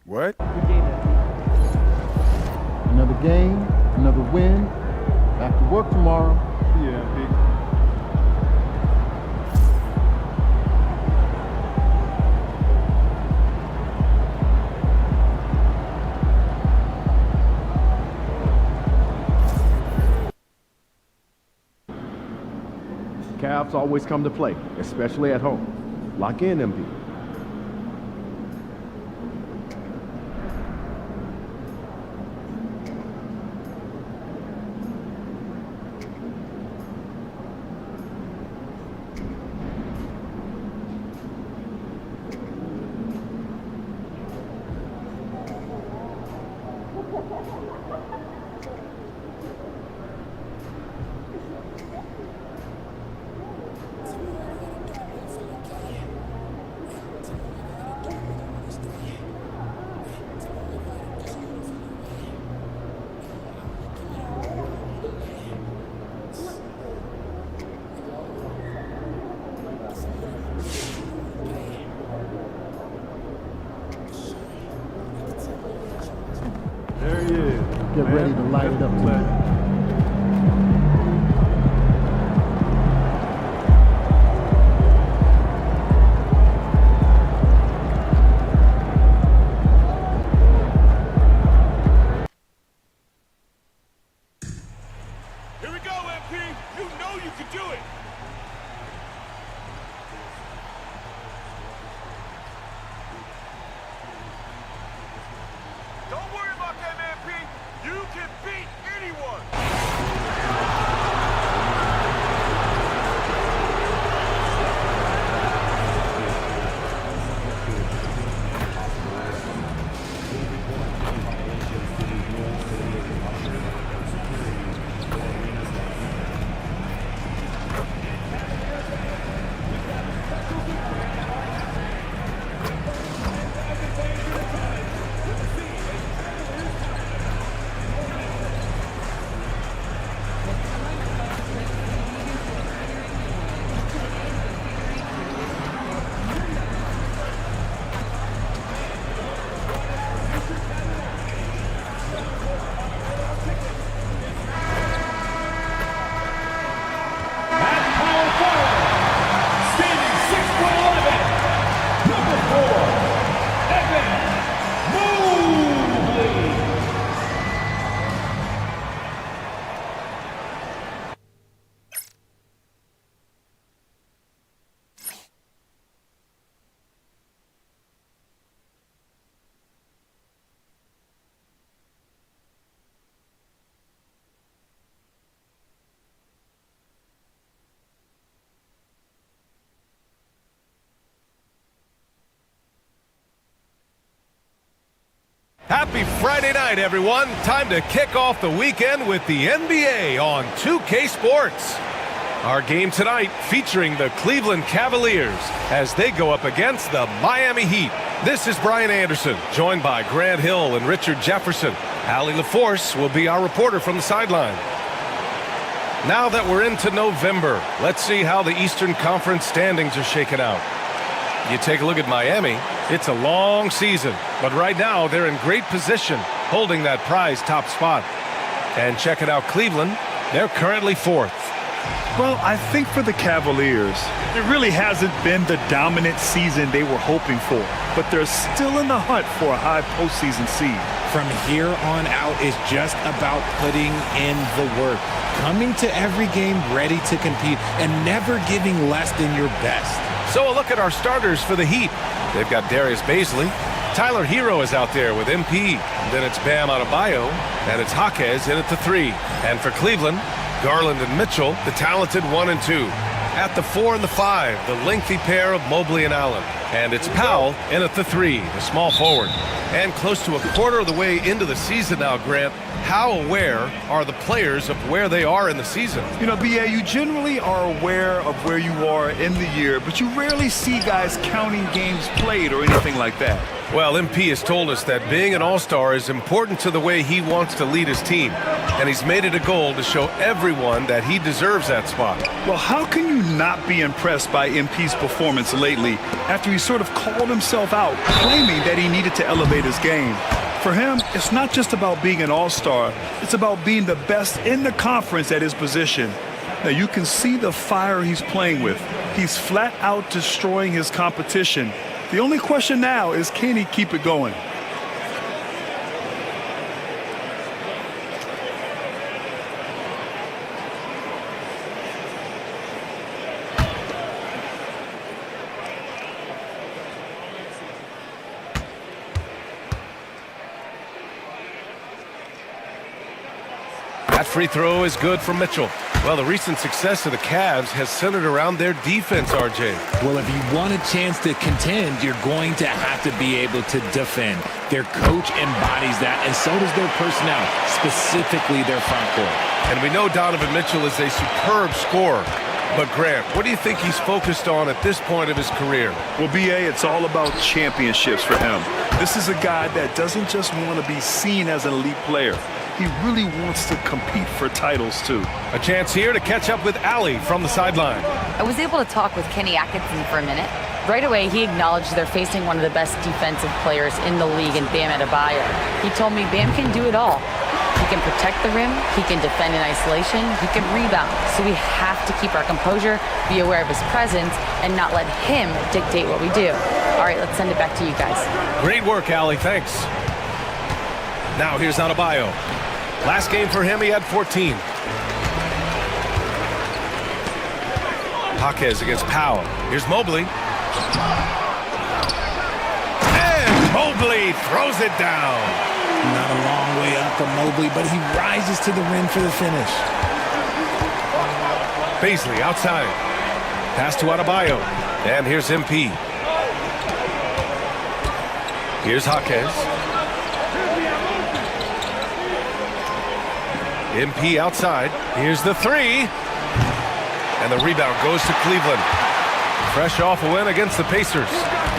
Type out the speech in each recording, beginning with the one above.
What? Another game, another win. Back to work tomorrow. Yeah, big. Cavs always come to play, especially at home. Lock in, MP. There he is. Get man. ready to light it up tonight. Here we go, MP. You know you can do it. Don't worry about that, MP. You can beat anyone. Happy Friday night, everyone. Time to kick off the weekend with the NBA on 2K Sports. Our game tonight featuring the Cleveland Cavaliers as they go up against the Miami Heat. This is Brian Anderson, joined by Grant Hill and Richard Jefferson. Allie LaForce will be our reporter from the sideline. Now that we're into November, let's see how the Eastern Conference standings are shaken out. You take a look at Miami, it's a long season, but right now they're in great position, holding that prize top spot. And check it out, Cleveland, they're currently fourth. Well, I think for the Cavaliers, it really hasn't been the dominant season they were hoping for, but they're still in the hunt for a high postseason seed. From here on out is just about putting in the work, coming to every game ready to compete, and never giving less than your best. So a look at our starters for the Heat. They've got Darius Baisley. Tyler Hero is out there with MP. Then it's Bam Adebayo, and it's Jaquez in at the 3. And for Cleveland, Garland and Mitchell, the talented 1 and 2. At the 4 and the 5, the lengthy pair of Mobley and Allen. And it's Powell in at the 3, the small forward. And close to a quarter of the way into the season now, Grant, how aware are the players of where they are in the season? You know, BA, you generally are aware of where you are in the year, but you rarely see guys counting games played or anything like that. Well, MP has told us that being an all-star is important to the way he wants to lead his team. And he's made it a goal to show everyone that he deserves that spot. Well, how can you not be impressed by MP's performance lately after he sort of called himself out, claiming that he needed to elevate his game? For him, it's not just about being an all-star. It's about being the best in the conference at his position. Now, you can see the fire he's playing with. He's flat out destroying his competition. The only question now is, can he keep it going? That free throw is good for Mitchell. Well, the recent success of the Cavs has centered around their defense, RJ. Well, if you want a chance to contend, you're going to have to be able to defend. Their coach embodies that, and so does their personnel, specifically their front court. And we know Donovan Mitchell is a superb scorer. But, Grant, what do you think he's focused on at this point of his career? Well, B.A., it's all about championships for him. This is a guy that doesn't just want to be seen as an elite player. He really wants to compete for titles, too. A chance here to catch up with Allie from the sideline. I was able to talk with Kenny Atkinson for a minute. Right away, he acknowledged they're facing one of the best defensive players in the league in Bam Adebayo. He told me Bam can do it all. He can protect the rim, he can defend in isolation, he can rebound. So we have to keep our composure, be aware of his presence, and not let him dictate what we do. All right, let's send it back to you guys. Great work, Allie. Thanks. Now here's Adebayo. Last game for him, he had 14. Jaquez against Powell. Here's Mobley. And Mobley throws it down. Not a long way up for Mobley, but he rises to the rim for the finish. Beasley outside. Pass to Adebayo. And here's MP. Here's Jaquez. MP outside. Here's the three. And the rebound goes to Cleveland. Fresh off a win against the Pacers.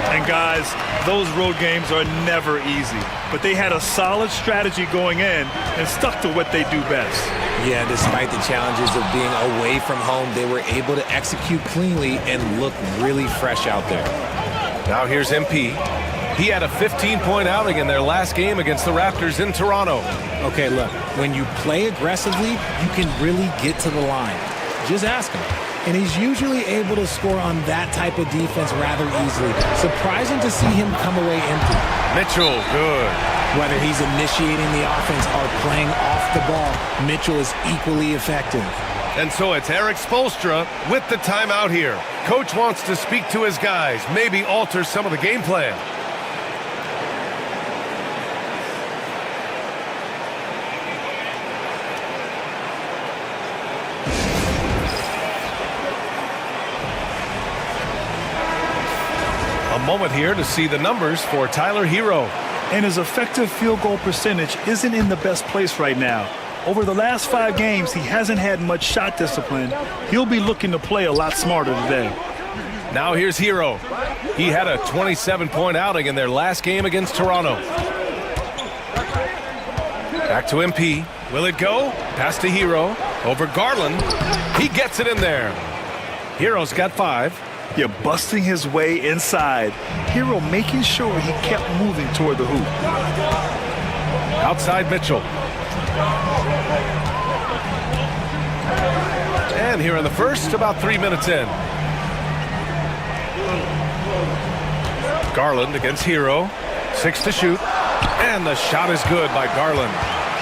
And guys, those road games are never easy. But they had a solid strategy going in and stuck to what they do best. Yeah, despite the challenges of being away from home, they were able to execute cleanly and look really fresh out there. Now here's MP. He had a 15-point outing in their last game against the Raptors in Toronto. Okay, look, when you play aggressively, you can really get to the line. Just ask him. And he's usually able to score on that type of defense rather easily. Surprising to see him come away empty. Mitchell, good. Whether he's initiating the offense or playing off the ball, Mitchell is equally effective. And so it's Eric Spoelstra with the timeout here. Coach wants to speak to his guys, maybe alter some of the game plan. A moment here to see the numbers for Tyler Hero. And his effective field goal percentage isn't in the best place right now. Over the last 5 games, he hasn't had much shot discipline. He'll be looking to play a lot smarter today. Now here's Hero. He had a 27-point outing in their last game against Toronto. Back to MP. Will it go? Pass to Hero. Over Garland. He gets it in there. Hero's got 5. You're busting his way inside. Hero making sure he kept moving toward the hoop. Outside Mitchell. And here in the first, about 3 minutes in. Garland against Hero. 6 to shoot. And the shot is good by Garland.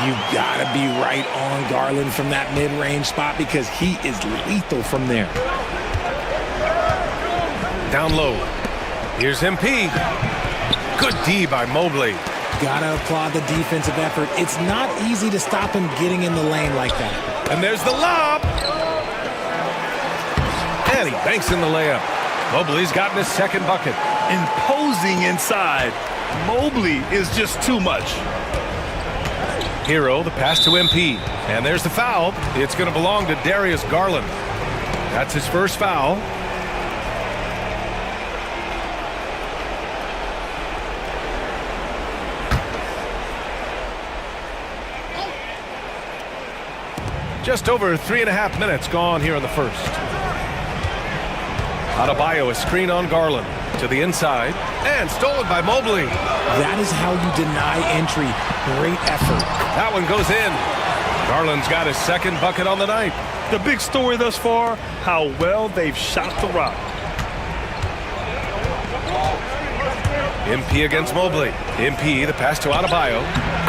You gotta be right on Garland from that mid-range spot because he is lethal from there. Down low. Here's MP. Good D by Mobley. Gotta applaud the defensive effort. It's not easy to stop him getting in the lane like that. And there's the lob. And he banks in the layup. Mobley's gotten his second bucket. Imposing inside. Mobley is just too much. Hero, the pass to MP. And there's the foul. It's going to belong to Darius Garland. That's his first foul. Just over 3.5 minutes gone here in the first. Adebayo, a screen on Garland. To the inside. And stolen by Mobley. That is how you deny entry. Great effort. That one goes in. Garland's got his second bucket on the night. The big story thus far, how well they've shot the rock. MP against Mobley. MP, the pass to Adebayo.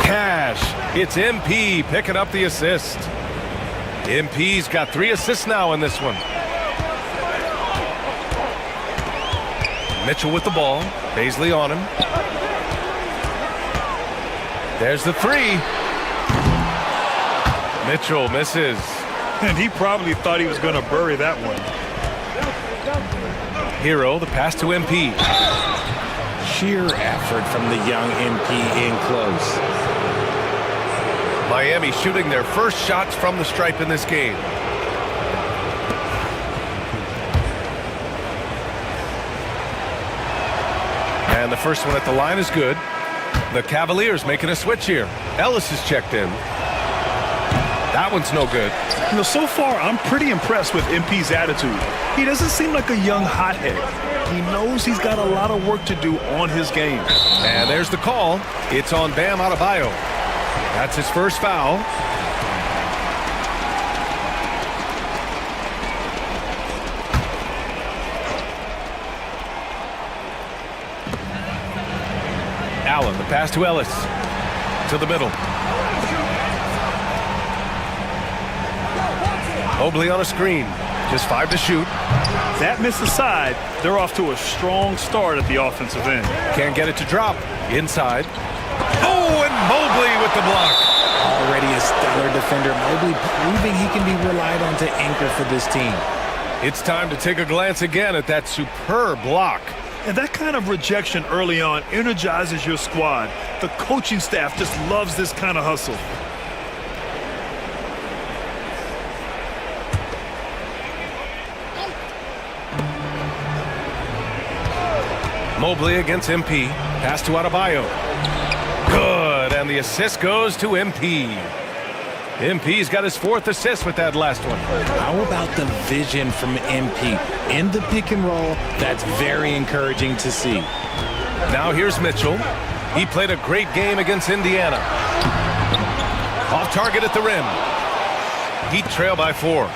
Cash. It's MP picking up the assist. MP's got 3 assists now in this one. Mitchell with the ball. Bazley on him. There's the 3. Mitchell misses. And he probably thought he was going to bury that one. Hero, the pass to MP. Sheer effort from the young MP in close. Miami shooting their first shots from the stripe in this game. And the first one at the line is good. The Cavaliers making a switch here. Ellis is checked in. That one's no good. You know, so far, I'm pretty impressed with MP's attitude. He doesn't seem like a young hothead. He knows he's got a lot of work to do on his game. And there's the call. It's on Bam Adebayo. That's his first foul. Allen, the pass to Ellis. To the middle. Mobley on a screen. Just 5 to shoot. That missed aside, they're off to a strong start at the offensive end. Can't get it to drop. Inside. Oh, and Mobley with the block. Already a stellar defender, Mobley proving he can be relied on to anchor for this team. It's time to take a glance again at that superb block. And that kind of rejection early on energizes your squad. The coaching staff just loves this kind of hustle. Mobley against MP. Pass to Adebayo. Good, and the assist goes to MP. MP's got his 4th assist with that last one. How about the vision from MP? In the pick and roll, that's very encouraging to see. Now here's Mitchell. He played a great game against Indiana. Off target at the rim. Heat trail by 4.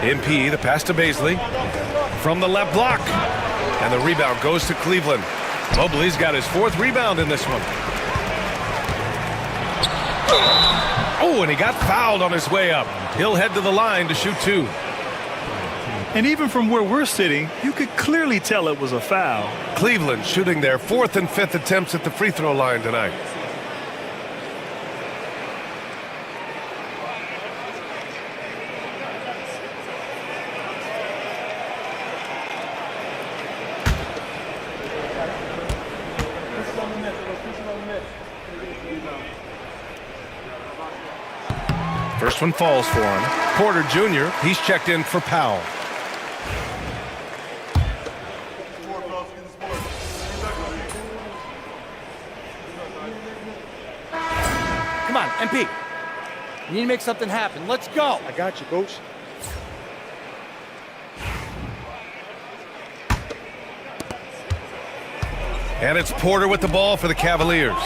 MP, the pass to Bazley. From the left block. And the rebound goes to Cleveland. Mobley's got his 4th rebound in this one. Oh, and he got fouled on his way up. He'll head to the line to shoot 2. And even from where we're sitting, you could clearly tell it was a foul. Cleveland shooting their 4th and 5th attempts at the free throw line tonight. First one falls for him. Porter Jr., he's checked in for Powell. Come on, MP. You need to make something happen. Let's go. I got you, coach. And it's Porter with the ball for the Cavaliers.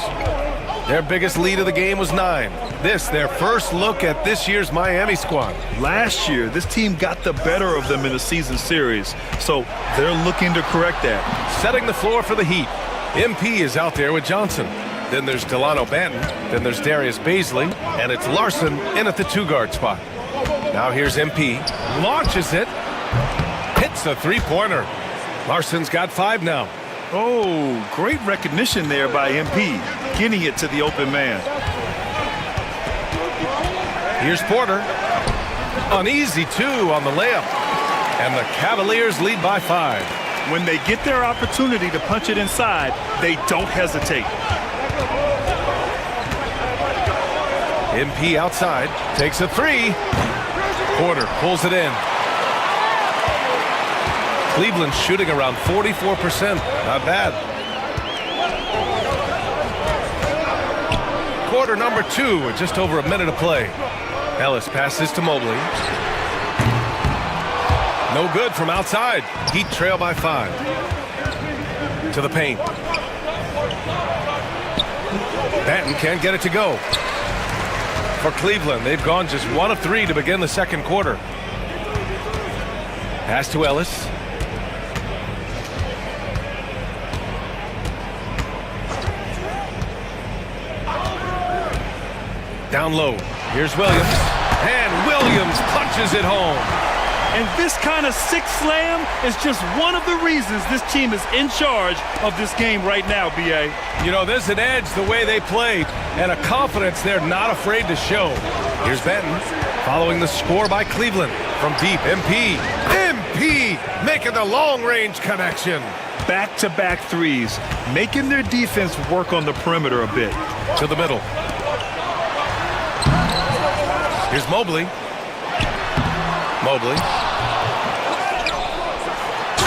Their biggest lead of the game was 9. This, their first look at this year's Miami squad. Last year, this team got the better of them in the season series, so they're looking to correct that. Setting the floor for the Heat. MP is out there with Johnson. Then there's Delano Banton. Then there's Darius Bazley. And it's Larson in at the 2-guard spot. Now here's MP. Launches it. Hits a 3-pointer. Larson's got 5 now. Oh, great recognition there by MP, getting it to the open man. Here's Porter. An easy 2 on the layup. And the Cavaliers lead by 5. When they get their opportunity to punch it inside, they don't hesitate. MP outside, takes a 3. Porter pulls it in. Cleveland shooting around 44%. Not bad. quarter number 2 with just over a minute of play. Ellis passes to Mobley. No good from outside. Heat trail by 5. To the paint. Banton can't get it to go. For Cleveland, they've gone just 1 of 3 to begin the second quarter. Pass to Ellis. Down low. Here's Williams. And Williams punches it home. And this kind of six slam is just one of the reasons this team is in charge of this game right now, B.A. You know, there's an edge the way they play and a confidence they're not afraid to show. Here's Banton following the score by Cleveland from deep. MP making the long-range connection. Back-to-back threes, making their defense work on the perimeter a bit. To the middle. Here's Mobley.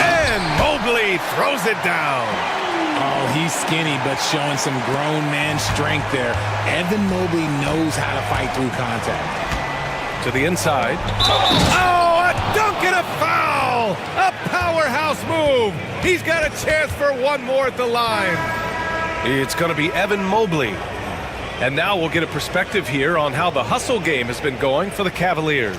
And Mobley throws it down. Oh, he's skinny, but showing some grown man strength there. Evan Mobley knows how to fight through contact. To the inside. Oh, a dunk and a foul! A powerhouse move. He's got a chance for one more at the line. It's going to be Evan Mobley. And now we'll get a perspective here on how the hustle game has been going for the Cavaliers.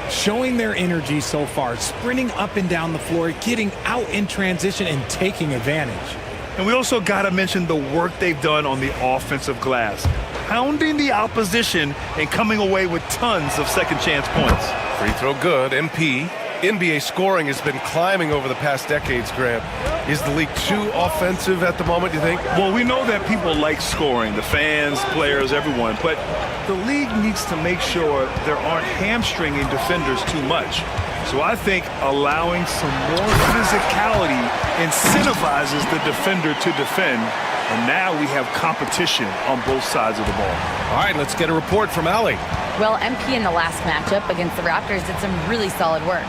Showing their energy so far, sprinting up and down the floor, getting out in transition and taking advantage. And we also got to mention the work they've done on the offensive glass, pounding the opposition and coming away with tons of second chance points. Free throw good. MP. NBA scoring has been climbing over the past decades, Grant. Is the league too offensive at the moment, do you think? Well, we know that people like scoring, the fans, players, everyone, but the league needs to make sure there aren't hamstringing defenders too much. So I think allowing some more physicality incentivizes the defender to defend, and now we have competition on both sides of the ball. All right, let's get a report from Allie. Well, MP in the last matchup against the Raptors did some really solid work.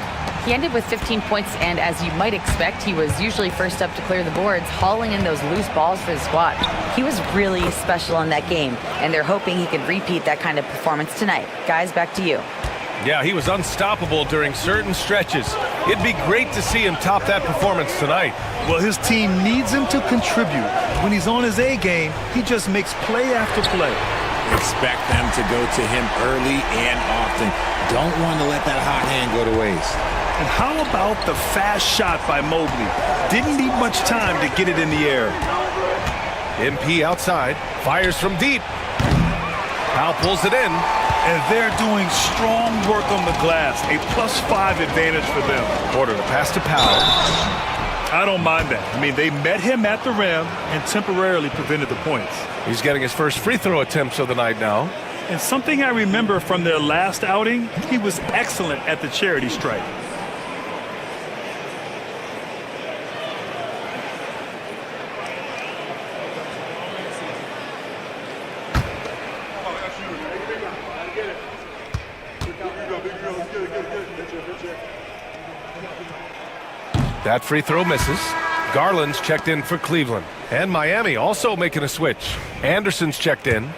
He ended with 15 points, and as you might expect, he was usually first up to clear the boards, hauling in those loose balls for the squad. He was really special in that game, and they're hoping he can repeat that kind of performance tonight. Guys, back to you. Yeah, he was unstoppable during certain stretches. It'd be great to see him top that performance tonight. Well, his team needs him to contribute. When he's on his A game, he just makes play after play. Expect them to go to him early and often. Don't want to let that hot hand go to waste. And how about the fast shot by Mobley? Didn't need much time to get it in the air. MP outside, fires from deep. Powell pulls it in. And they're doing strong work on the glass. A +5 advantage for them. Order to pass to Powell. I don't mind that. I mean, they met him at the rim and temporarily prevented the points. He's getting his first free throw attempts of the night now. And something I remember from their last outing, he was excellent at the charity stripe. That free throw misses. Garland's checked in for Cleveland. And Miami also making a switch. Anderson's checked in.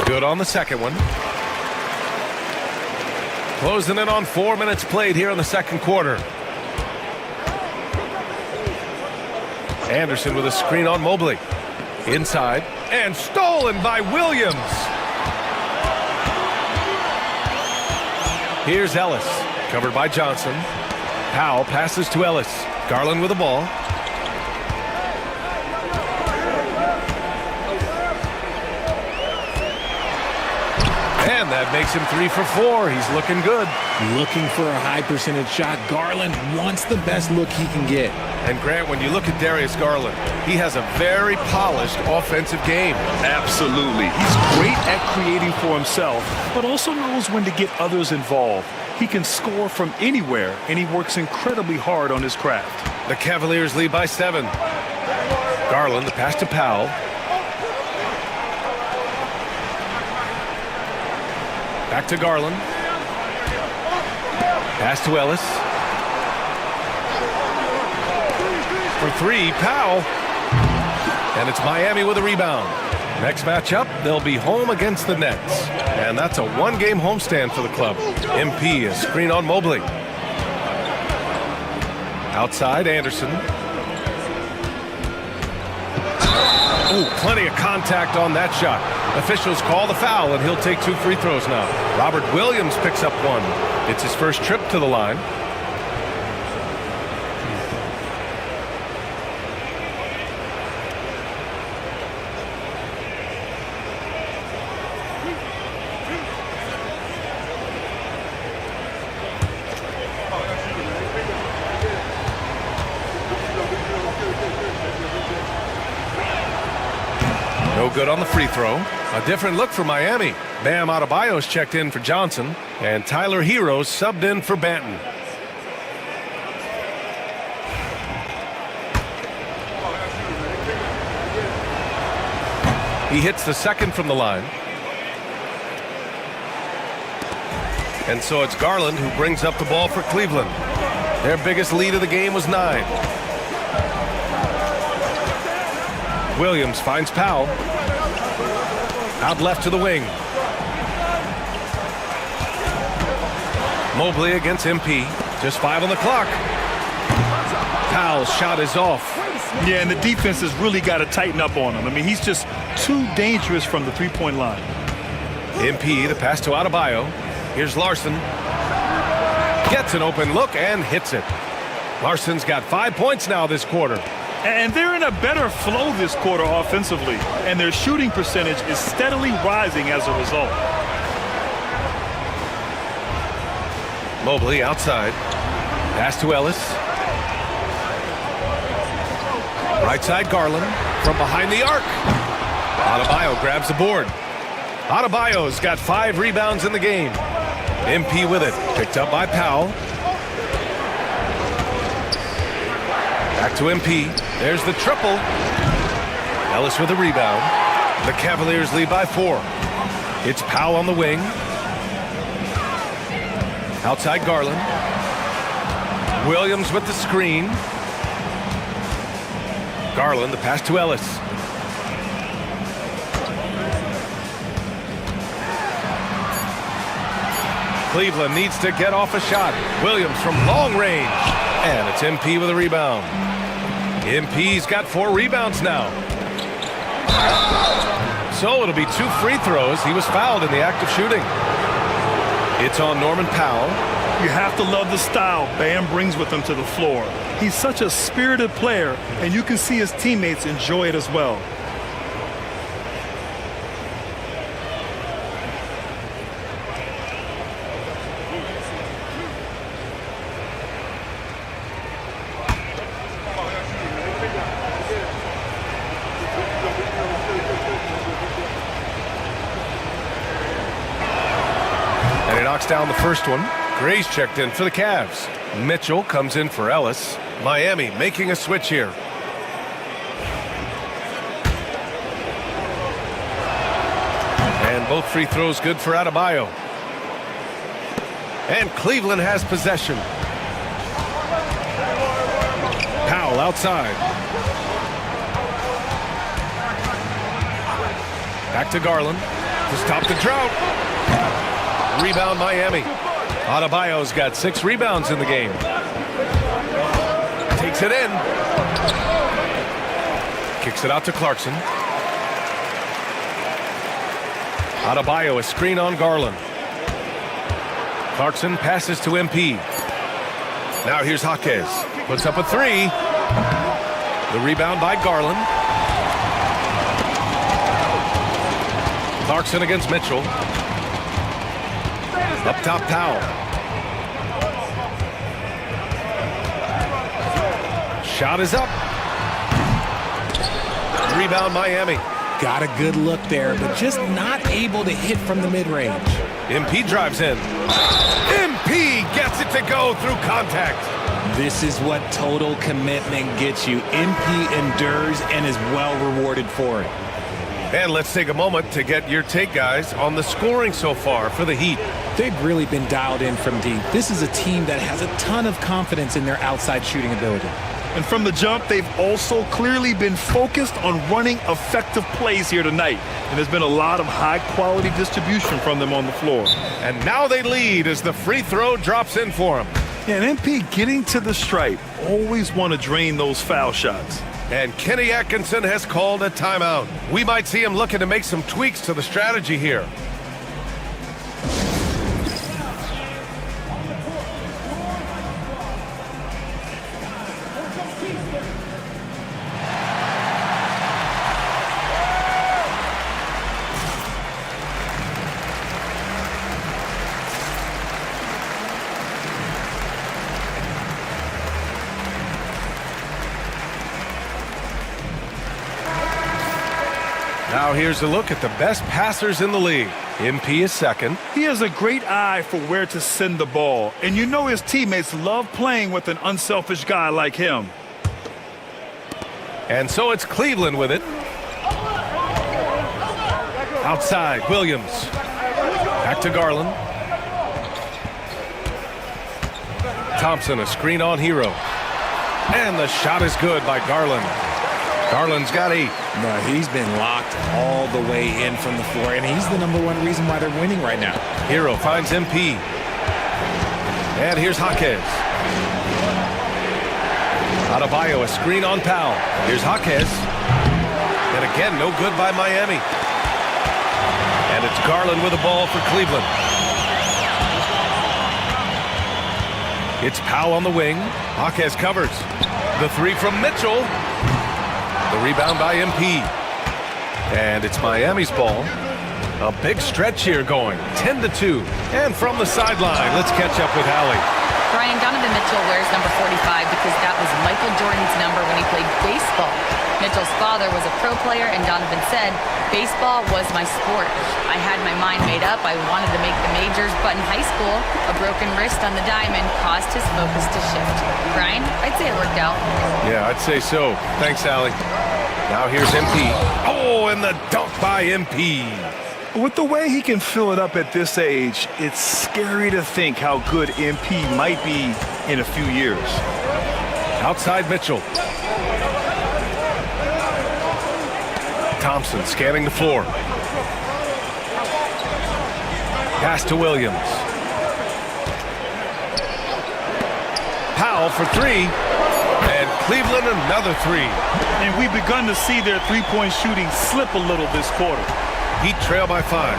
Good on the second one. Closing in on 4 minutes played here in the second quarter. Anderson with a screen on Mobley. Inside. And stolen by Williams. Here's Ellis. Covered by Johnson. Powell passes to Ellis. Garland with the ball. And that makes him 3 for 4. He's looking good. Looking for a high percentage shot. Garland wants the best look he can get. And Grant, when you look at Darius Garland, he has a very polished offensive game. Absolutely. He's great at creating for himself, but also knows when to get others involved. He can score from anywhere, and he works incredibly hard on his craft. The Cavaliers lead by 7. Garland, the pass to Powell. Back to Garland. Pass to Ellis. For 3, Powell. And it's Miami with a rebound. Next matchup, they'll be home against the Nets. And that's a one-game homestand for the club. MP is screen on Mobley. Outside, Anderson. Ooh, plenty of contact on that shot. Officials call the foul, and he'll take 2 free throws now. Robert Williams picks up 1. It's his first trip to the line. No good on the free throw. A different look for Miami. Bam Adebayo's checked in for Johnson, and Tyler Hero's subbed in for Banton. He hits the second from the line. And so it's Garland who brings up the ball for Cleveland. Their biggest lead of the game was 9. Williams finds Powell. Out left to the wing. Mobley against MP. Just 5 on the clock. Powell's shot is off. Yeah, and the defense has really got to tighten up on him. I mean, he's just too dangerous from the three-point line. MP, the pass to Adebayo. Here's Larson. Gets an open look and hits it. Larson's got 5 points now this quarter. And they're in a better flow this quarter offensively, and their shooting percentage is steadily rising as a result. Mobley outside. Pass to Ellis. Right side Garland from behind the arc. Adebayo grabs the board. Adebayo's got 5 rebounds in the game. MP with it. Picked up by Powell. Back to MP. There's the triple. Ellis with a rebound. The Cavaliers lead by 4. It's Powell on the wing. Outside Garland. Williams with the screen. Garland, the pass to Ellis. Cleveland needs to get off a shot. Williams from long range. And it's MP with a rebound. MP's got 4 rebounds now. So it'll be 2 free throws. He was fouled in the act of shooting. It's on Norman Powell. You have to love the style Bam brings with him to the floor. He's such a spirited player, and you can see his teammates enjoy it as well. Down the first one. Gray's checked in for the Cavs. Mitchell comes in for Ellis. Miami making a switch here. And both free throws good for Adebayo. And Cleveland has possession. Powell outside. Back to Garland to stop the drought. Rebound Miami. Adebayo's got 6 rebounds in the game. Takes it in. Kicks it out to Clarkson. Adebayo, a screen on Garland. Clarkson passes to MP. Now here's Jaquez. Puts up a 3. The rebound by Garland. Clarkson against Mitchell. Up top, Powell. Shot is up. Rebound, Miami. Got a good look there, but just not able to hit from the mid-range. MP drives in. MP gets it to go through contact. This is what total commitment gets you. MP endures and is well rewarded for it. And let's take a moment to get your take, guys, on the scoring so far for the Heat. They've really been dialed in from deep. This is a team that has a ton of confidence in their outside shooting ability. And from the jump, they've also clearly been focused on running effective plays here tonight. And there's been a lot of high-quality distribution from them on the floor. And now they lead as the free throw drops in for them. Yeah, and MP getting to the stripe, always want to drain those foul shots. And Kenny Atkinson has called a timeout. We might see him looking to make some tweaks to the strategy here. Now here's a look at the best passers in the league. MP is second. He has a great eye for where to send the ball, and you know his teammates love playing with an unselfish guy like him. And so it's Cleveland with it. Outside, Williams. Back to Garland. Thompson, a screen on Hero. And the shot is good by Garland. Garland's got 8. No, he's been locked all the way in from the floor, and he's the #1 reason why they're winning right now. Hero finds MP. And here's Jaquez. Adebayo, a screen on Powell. Here's Jaquez. And again, no good by Miami. And it's Garland with the ball for Cleveland. It's Powell on the wing. Jaquez covers. The 3 from Mitchell. The rebound by MP. And it's Miami's ball. A big stretch here going. 10-2. And from the sideline, let's catch up with Allie. Brian, Donovan Mitchell wears number 45 because that was Michael Jordan's number when he played baseball. Mitchell's father was a pro player, and Donovan said, "Baseball was my sport. I had my mind made up. I wanted to make the majors, but in high school, a broken wrist on the diamond caused his focus to shift." Brian, I'd say it worked out. Yeah, I'd say so. Thanks, Allie. Now here's MP. Oh, and the dunk by MP. With the way he can fill it up at this age, it's scary to think how good MP might be in a few years. Outside Mitchell. Thompson scanning the floor. Pass to Williams. Powell for 3. And Cleveland another 3. And we've begun to see their three-point shooting slip a little this quarter. Heat trail by 5.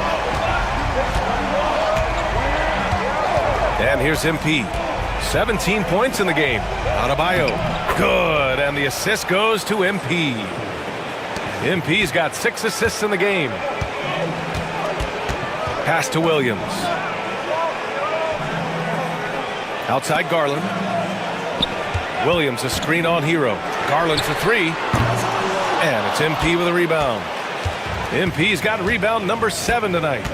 And here's MP. 17 points in the game. Adebayo. Good. And the assist goes to MP. MP's got 6 assists in the game. Pass to Williams. Outside Garland. Williams a screen on Hero. Garland for 3. And it's MP with a rebound. MP's got rebound number 7 tonight.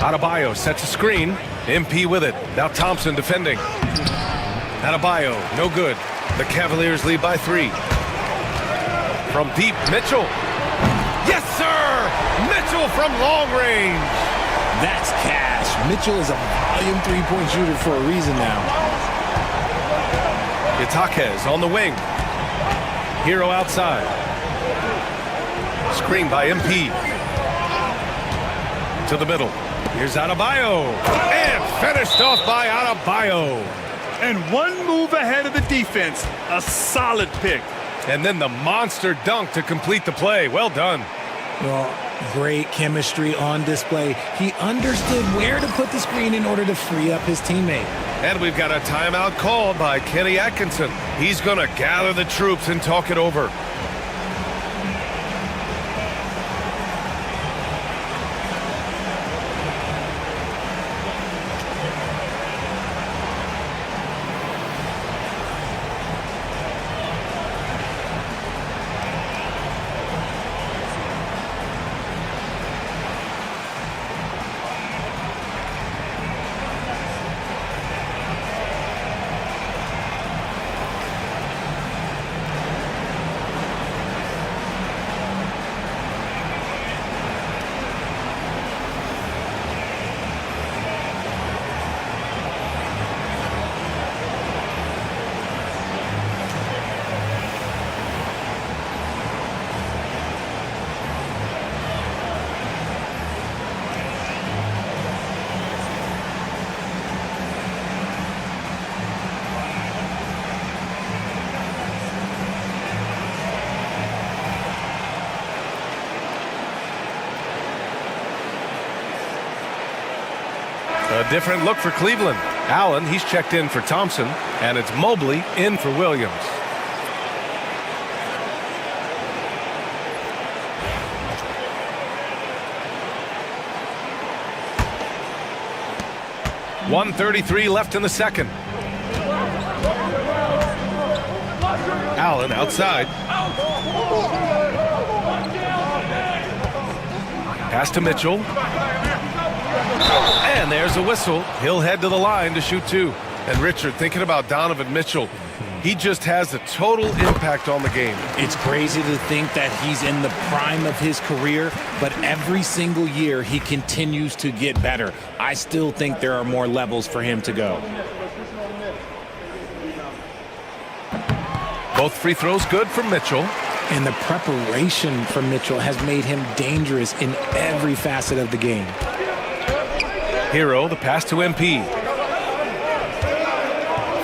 Adebayo sets a screen. MP with it. Now Thompson defending. Adebayo, no good. The Cavaliers lead by 3. From deep, Mitchell. Yes, sir! Mitchell from long range. That's cash. Mitchell is a volume 3-point shooter for a reason now. It's Jaquez on the wing. Hero outside. Screen by MP. To the middle. Here's Adebayo. And finished off by Adebayo. And one move ahead of the defense. A solid pick. And then the monster dunk to complete the play. Well done. Well, great chemistry on display. He understood where to put the screen in order to free up his teammate. And we've got a timeout called by Kenny Atkinson. He's going to gather the troops and talk it over. A different look for Cleveland. Allen, he's checked in for Thompson, and it's Mobley in for Williams. .133 left in the second. Allen outside. Pass to Mitchell. And there's a whistle. He'll head to the line to shoot two. And Richard, thinking about Donovan Mitchell, he just has a total impact on the game. It's crazy to think that he's in the prime of his career, but every single year he continues to get better. I still think there are more levels for him to go. Both free throws good from Mitchell. And the preparation from Mitchell has made him dangerous in every facet of the game. Hero, the pass to MP.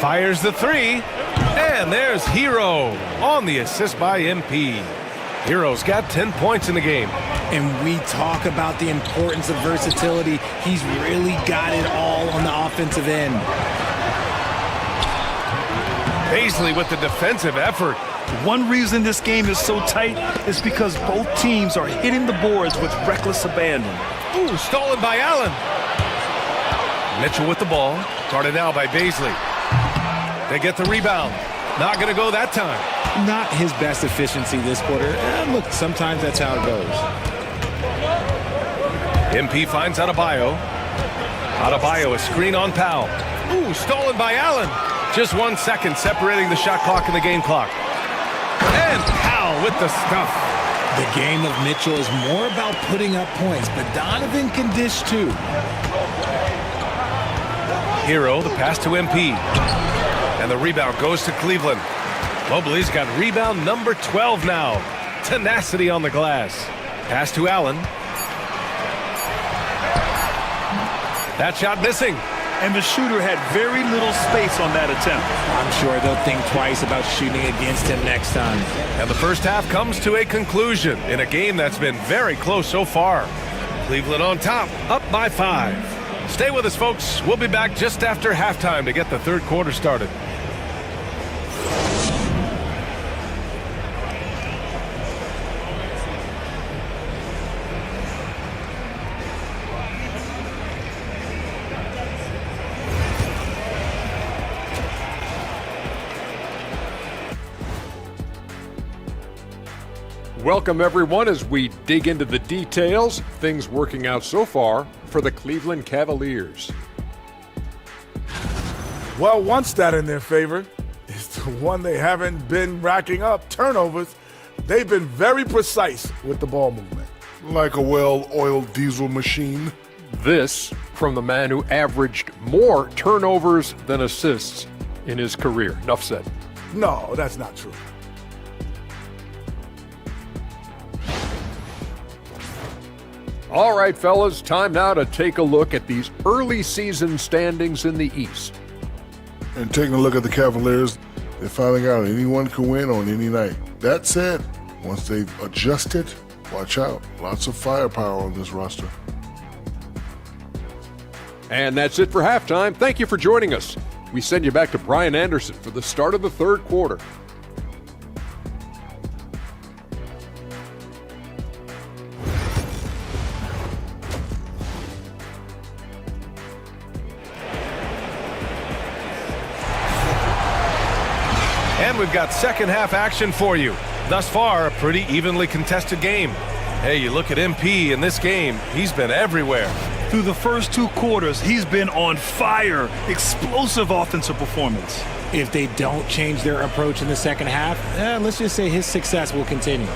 Fires the three. And there's Hero on the assist by MP. Hero's got 10 points in the game. And we talk about the importance of versatility. He's really got it all on the offensive end. Paisley with the defensive effort. One reason this game is so tight is because both teams are hitting the boards with reckless abandon. Ooh, stolen by Allen. Mitchell with the ball. Guarded now by Paisley. They get the rebound. Not going to go that time. Not his best efficiency this quarter. Look, sometimes that's how it goes. MP finds Adebayo. Adebayo, a screen on Powell. Ooh, stolen by Allen. Just 1 second separating the shot clock and the game clock. And Powell with the stuff. The game of Mitchell is more about putting up points, but Donovan can dish too. Hero, the pass to MP. And the rebound goes to Cleveland. Mobley's got rebound number 12 now. Tenacity on the glass. Pass to Allen. That shot missing. And the shooter had very little space on that attempt. I'm sure they'll think twice about shooting against him next time. And the first half comes to a conclusion in a game that's been very close so far. Cleveland on top, up by 5. Stay with us, folks. We'll be back just after halftime to get the third quarter started. Welcome, everyone, as we dig into the details. Things working out so far for the Cleveland Cavaliers. Well, one stat in their favor is the one they haven't been racking up, turnovers. They've been very precise with the ball movement. Like a well-oiled diesel machine. This from the man who averaged more turnovers than assists in his career. Enough said. No, that's not true. All right, fellas, time now to take a look at these early season standings in the East. And taking a look at the Cavaliers, they're finding out anyone can win on any night. That said, once they've adjusted, watch out. Lots of firepower on this roster. And that's it for halftime. Thank you for joining us. We send you back to Brian Anderson for the start of the third quarter. And we've got second half action for you. Thus far, a pretty evenly contested game. Hey, you look at MP in this game, he's been everywhere. Through the first 2 quarters, he's been on fire. Explosive offensive performance. If they don't change their approach in the second half, let's just say his success will continue.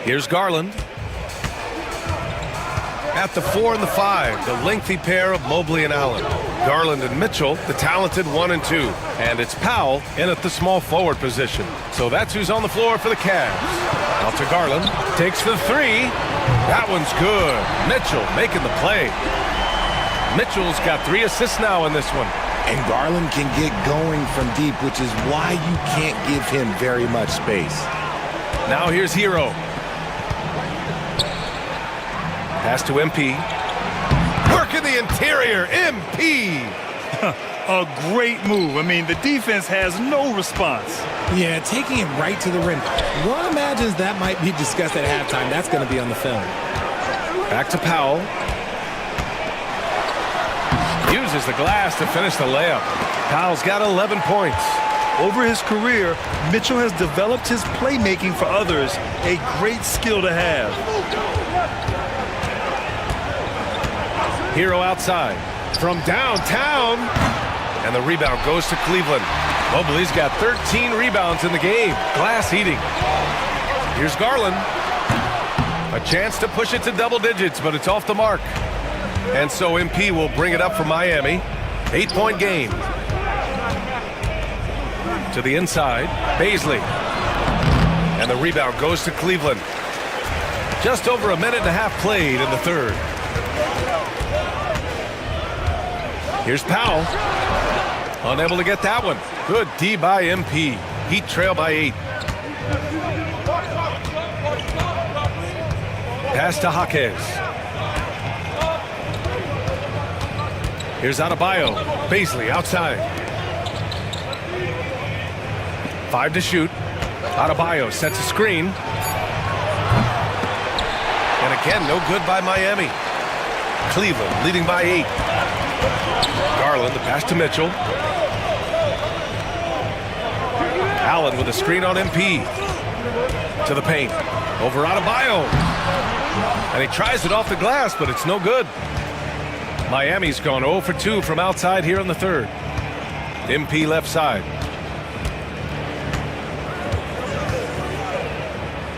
Here's Garland. At the 4 and the 5, the lengthy pair of Mobley and Allen. Garland and Mitchell, the talented 1 and 2. And it's Powell in at the small forward position. So that's who's on the floor for the Cavs. Out to Garland. Takes the 3. That one's good. Mitchell making the play. Mitchell's got 3 assists now in this one. And Garland can get going from deep, which is why you can't give him very much space. Now here's Hero. Pass to MP. Work in the interior. MP. A great move. I mean, the defense has no response. Yeah, taking it right to the rim. One imagines that might be discussed at halftime. That's going to be on the film. Back to Powell. Uses the glass to finish the layup. Powell's got 11 points. Over his career, Mitchell has developed his playmaking for others, a great skill to have. Hero outside from downtown, and the rebound goes to Cleveland. Mobley's got 13 rebounds in the game. Glass eating. Here's Garland. A chance to push it to double digits, but it's off the mark. And so MP will bring it up for Miami. 8-point game. To the inside, Bazley. And the rebound goes to Cleveland. Just over a minute and a half played in the third. Here's Powell. Unable to get that one. Good D by MP. Heat trail by 8. Pass to Jaquez. Here's Adebayo. Bazley outside. 5 to shoot. Adebayo sets a screen. And again, no good by Miami. Cleveland leading by 8. Garland, the pass to Mitchell. Allen with a screen on MP. To the paint. Over Adebayo. And he tries it off the glass, but it's no good. Miami's gone 0 for 2 from outside here in the third. MP left side.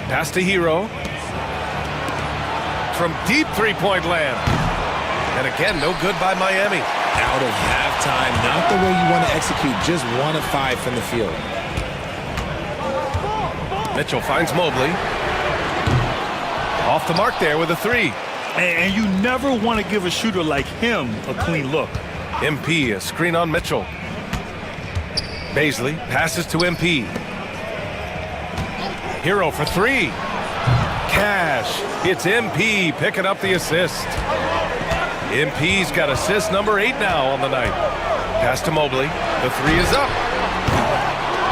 Pass to Hero. From deep three-point land. And again, no good by Miami. Out of halftime, not the way you want to execute, just 1 of 5 from the field. Mitchell finds Mobley. Off the mark there with a 3. And you never want to give a shooter like him a clean look. MP, a screen on Mitchell. Bazley passes to MP. Hero for 3. Cash. It's MP picking up the assist. MP's got assist number 8 now on the night. Pass to Mobley. The 3 is up.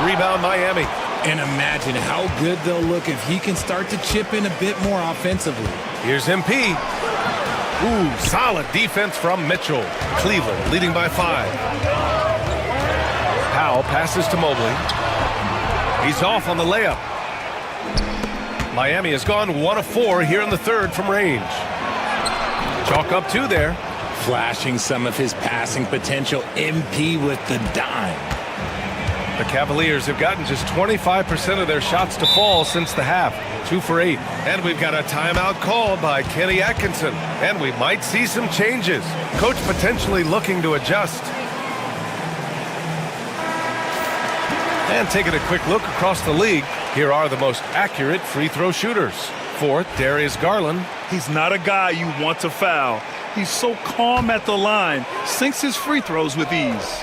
Rebound Miami. And imagine how good they'll look if he can start to chip in a bit more offensively. Here's MP. Ooh, solid defense from Mitchell. Cleveland leading by 5. Powell passes to Mobley. He's off on the layup. Miami has gone 1 of 4 here in the third from range. Chalk up 2 there. Flashing some of his passing potential. MP with the dime. The Cavaliers have gotten just 25% of their shots to fall since the half. 2 for 8. And we've got a timeout called by Kenny Atkinson. And we might see some changes. Coach potentially looking to adjust. And taking a quick look across the league, here are the most accurate free throw shooters. 4th, Darius Garland. He's not a guy you want to foul. He's so calm at the line, sinks his free throws with ease.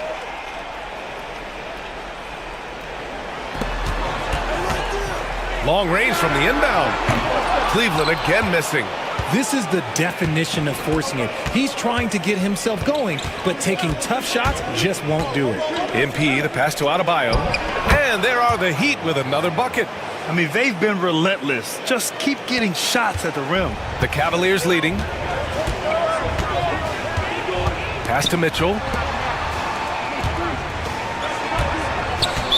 Long range from the inbound. Cleveland again missing. This is the definition of forcing it. He's trying to get himself going, but taking tough shots just won't do it. MP, the pass to Adebayo. And there are the Heat with another bucket. I mean, they've been relentless. Just keep getting shots at the rim. The Cavaliers leading. Pass to Mitchell.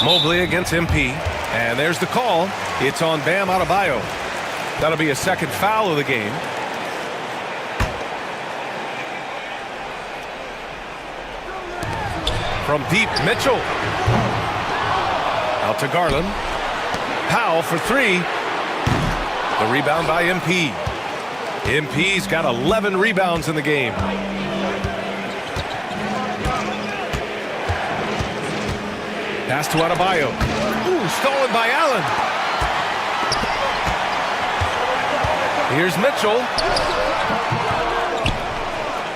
Mobley against MP. And there's the call. It's on Bam Adebayo. That'll be a second foul of the game. From deep, Mitchell. Out to Garland. Powell for 3. The rebound by MP. MP's got 11 rebounds in the game. Pass to Adebayo. Ooh, stolen by Allen. Here's Mitchell.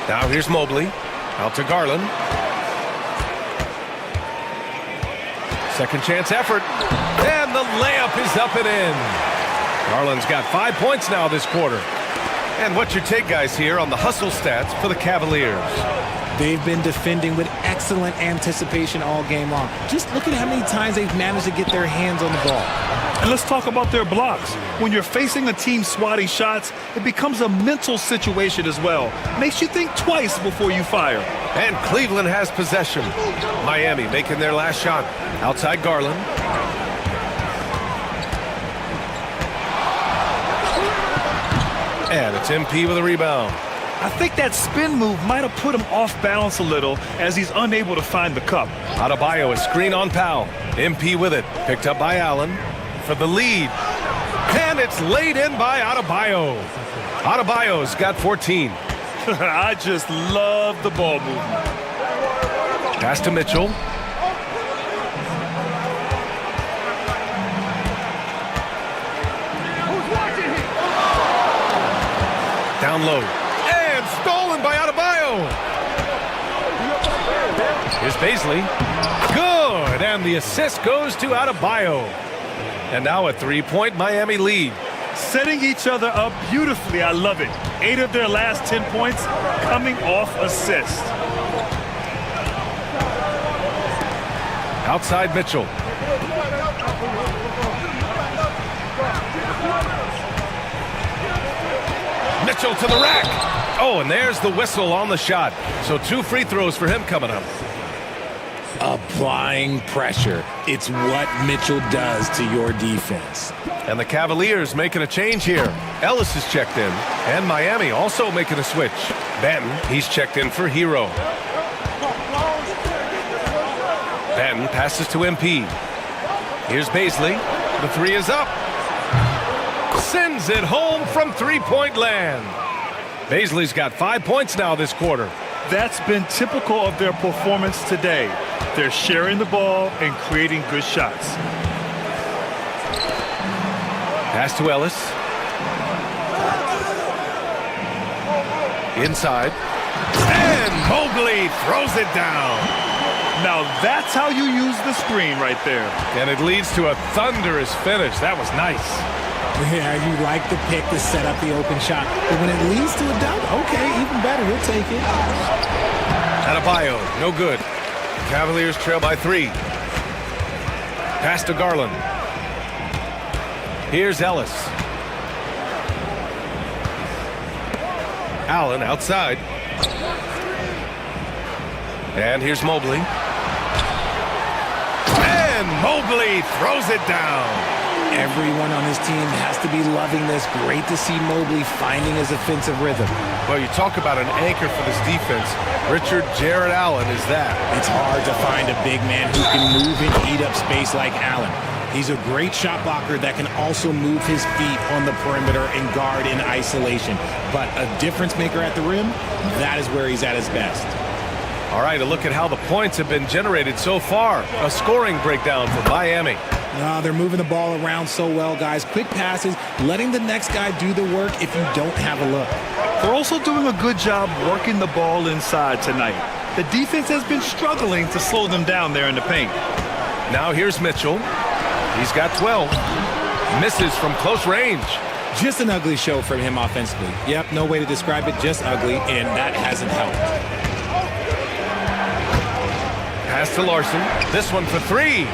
Now here's Mobley. Out to Garland. Second chance effort. And the layup is up and in. Garland's got 5 points now this quarter. And what's your take, guys, here on the hustle stats for the Cavaliers? They've been defending with excellent anticipation all game long. Just look at how many times they've managed to get their hands on the ball. And let's talk about their blocks. When you're facing a team swatting shots, it becomes a mental situation as well. Makes you think twice before you fire. And Cleveland has possession. Miami making their last shot. Outside Garland. And it's MP with a rebound. I think that spin move might have put him off balance a little as he's unable to find the cup. Adebayo, a screen on Powell. MP with it. Picked up by Allen for the lead. And it's laid in by Adebayo. Adebayo's got 14. I just love the ball movement. Pass to Mitchell. Down low. And stolen by Adebayo. Here's Bazley. Good. And the assist goes to Adebayo. And now a three-point Miami lead. Setting each other up beautifully. I love it. 8 of their last 10 points coming off assist. Outside Mitchell. Mitchell to the rack. Oh, and there's the whistle on the shot. So 2 free throws for him coming up. Applying pressure. It's what Mitchell does to your defense. And the Cavaliers making a change here. Ellis is checked in. And Miami also making a switch. Benton, he's checked in for Hero. Benton passes to MP. Here's Bazley. The 3 is up. Sends it home from three-point land. Bazley's got 5 points now this quarter. That's been typical of their performance today. They're sharing the ball and creating good shots. Pass to Ellis. Inside. And Mobley throws it down. Now that's how you use the screen right there. And it leads to a thunderous finish. That was nice. Yeah, you like the pick to set up the open shot. But when it leads to a dunk, okay, even better. We'll take it. Adebayo, no good. Cavaliers trail by 3. Pass to Garland. Here's Ellis. Allen outside. And here's Mobley. And Mobley throws it down. Everyone on his team has to be loving this. Great to see Mobley finding his offensive rhythm. Well, you talk about an anchor for this defense. Richard Jared Allen is that. It's hard to find a big man who can move and eat up space like Allen. He's a great shot blocker that can also move his feet on the perimeter and guard in isolation. But a difference maker at the rim, that is where he's at his best. All right, a look at how the points have been generated so far. A scoring breakdown for Miami. They're moving the ball around so well, guys. Quick passes, letting the next guy do the work if you don't have a look. They're also doing a good job working the ball inside tonight. The defense has been struggling to slow them down there in the paint. Now here's Mitchell. He's got 12. Misses from close range. Just an ugly show from him offensively. Yep, no way to describe it, just ugly, and that hasn't helped. Pass to Larson. This one for 3.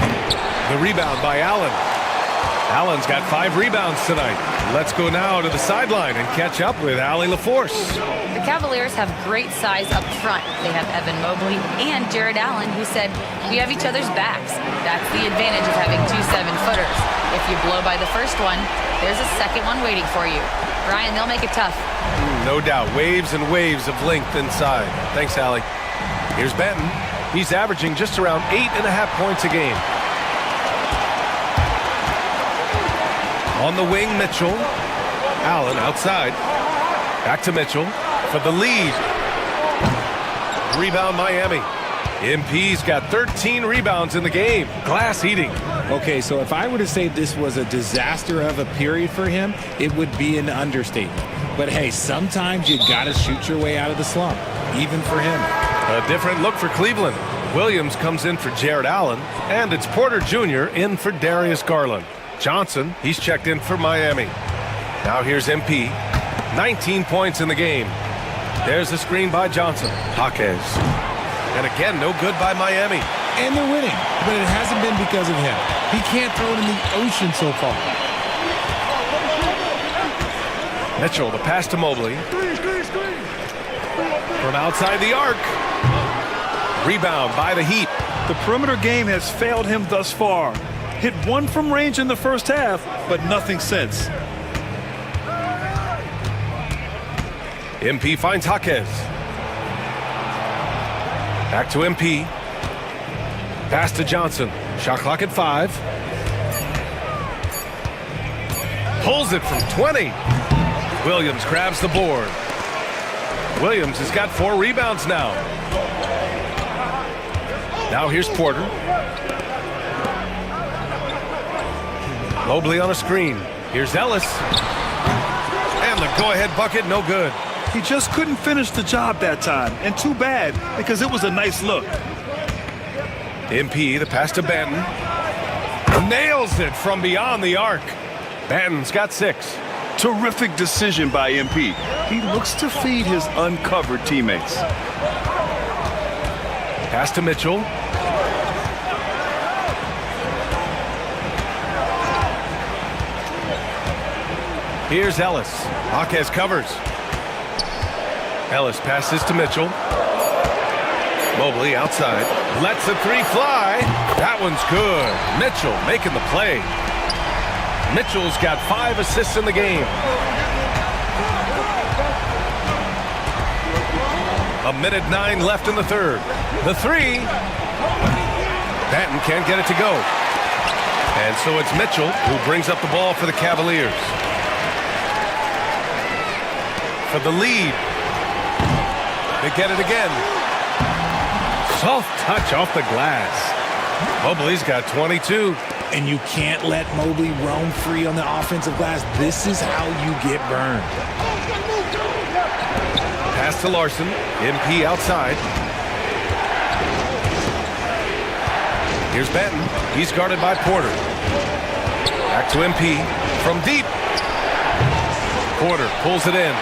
The rebound by Allen. Allen's got 5 rebounds tonight. Let's go now to the sideline and catch up with Allie LaForce. The Cavaliers have great size up front. They have Evan Mobley and Jared Allen, who said, "We have each other's backs." That's the advantage of having 2 7-footers. If you blow by the first one, there's a second one waiting for you. Brian, they'll make it tough. No doubt. Waves and waves of length inside. Thanks, Allie. Here's Benton. He's averaging just around 8.5 points a game. On the wing, Mitchell. Allen outside. Back to Mitchell for the lead. Rebound Miami. MP's got 13 rebounds in the game. Glass eating. Okay, so if I were to say this was a disaster of a period for him, it would be an understatement. But hey, sometimes you gotta shoot your way out of the slump, even for him. A different look for Cleveland. Williams comes in for Jared Allen, and it's Porter Jr. in for Darius Garland. Johnson, he's checked in for Miami. Now here's MP. 19 points in the game. There's the screen by Johnson. Jaquez. And again, no good by Miami. And they're winning, but it hasn't been because of him. He can't throw it in the ocean so far. Mitchell, the pass to Mobley. From outside the arc. Rebound by the Heat. The perimeter game has failed him thus far. Hit one from range in the first half, but nothing since. MP finds Jaquez. Back to MP. Pass to Johnson. Shot clock at 5. Pulls it from 20. Williams grabs the board. Williams has got 4 rebounds now. Now here's Porter. Mobley on a screen. Here's Ellis. And the go-ahead bucket, no good. He just couldn't finish the job that time, and too bad because it was a nice look. MP, the pass to Banton. Nails it from beyond the arc. Banton's got 6. Terrific decision by MP. He looks to feed his uncovered teammates. Pass to Mitchell. Here's Ellis. Jaquez covers. Ellis passes to Mitchell. Mobley outside. Lets the 3 fly. That one's good. Mitchell making the play. Mitchell's got 5 assists in the game. A minute 9 left in the third. The 3. Banton can't get it to go. And so it's Mitchell who brings up the ball for the Cavaliers. For the lead. They get it again. Soft touch off the glass. Mobley's got 22. And you can't let Mobley roam free on the offensive glass. This is how you get burned. Pass to Larson. MP outside. Here's Banton. He's guarded by Porter. Back to MP. From deep. Porter pulls it in.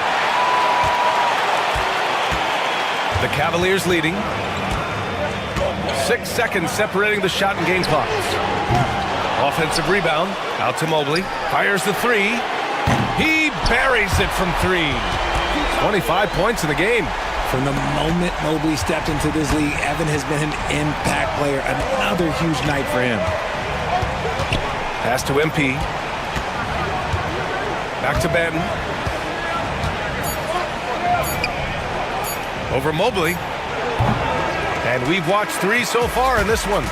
The Cavaliers leading. 6 seconds separating the shot and game clocks. Offensive rebound. Out to Mobley. Fires the 3. He buries it from 3. 25 points in the game. From the moment Mobley stepped into this league, Evan has been an impact player. Another huge night for him. Pass to MP. Back to Banton. Over Mobley. And we've watched 3 so far in this one.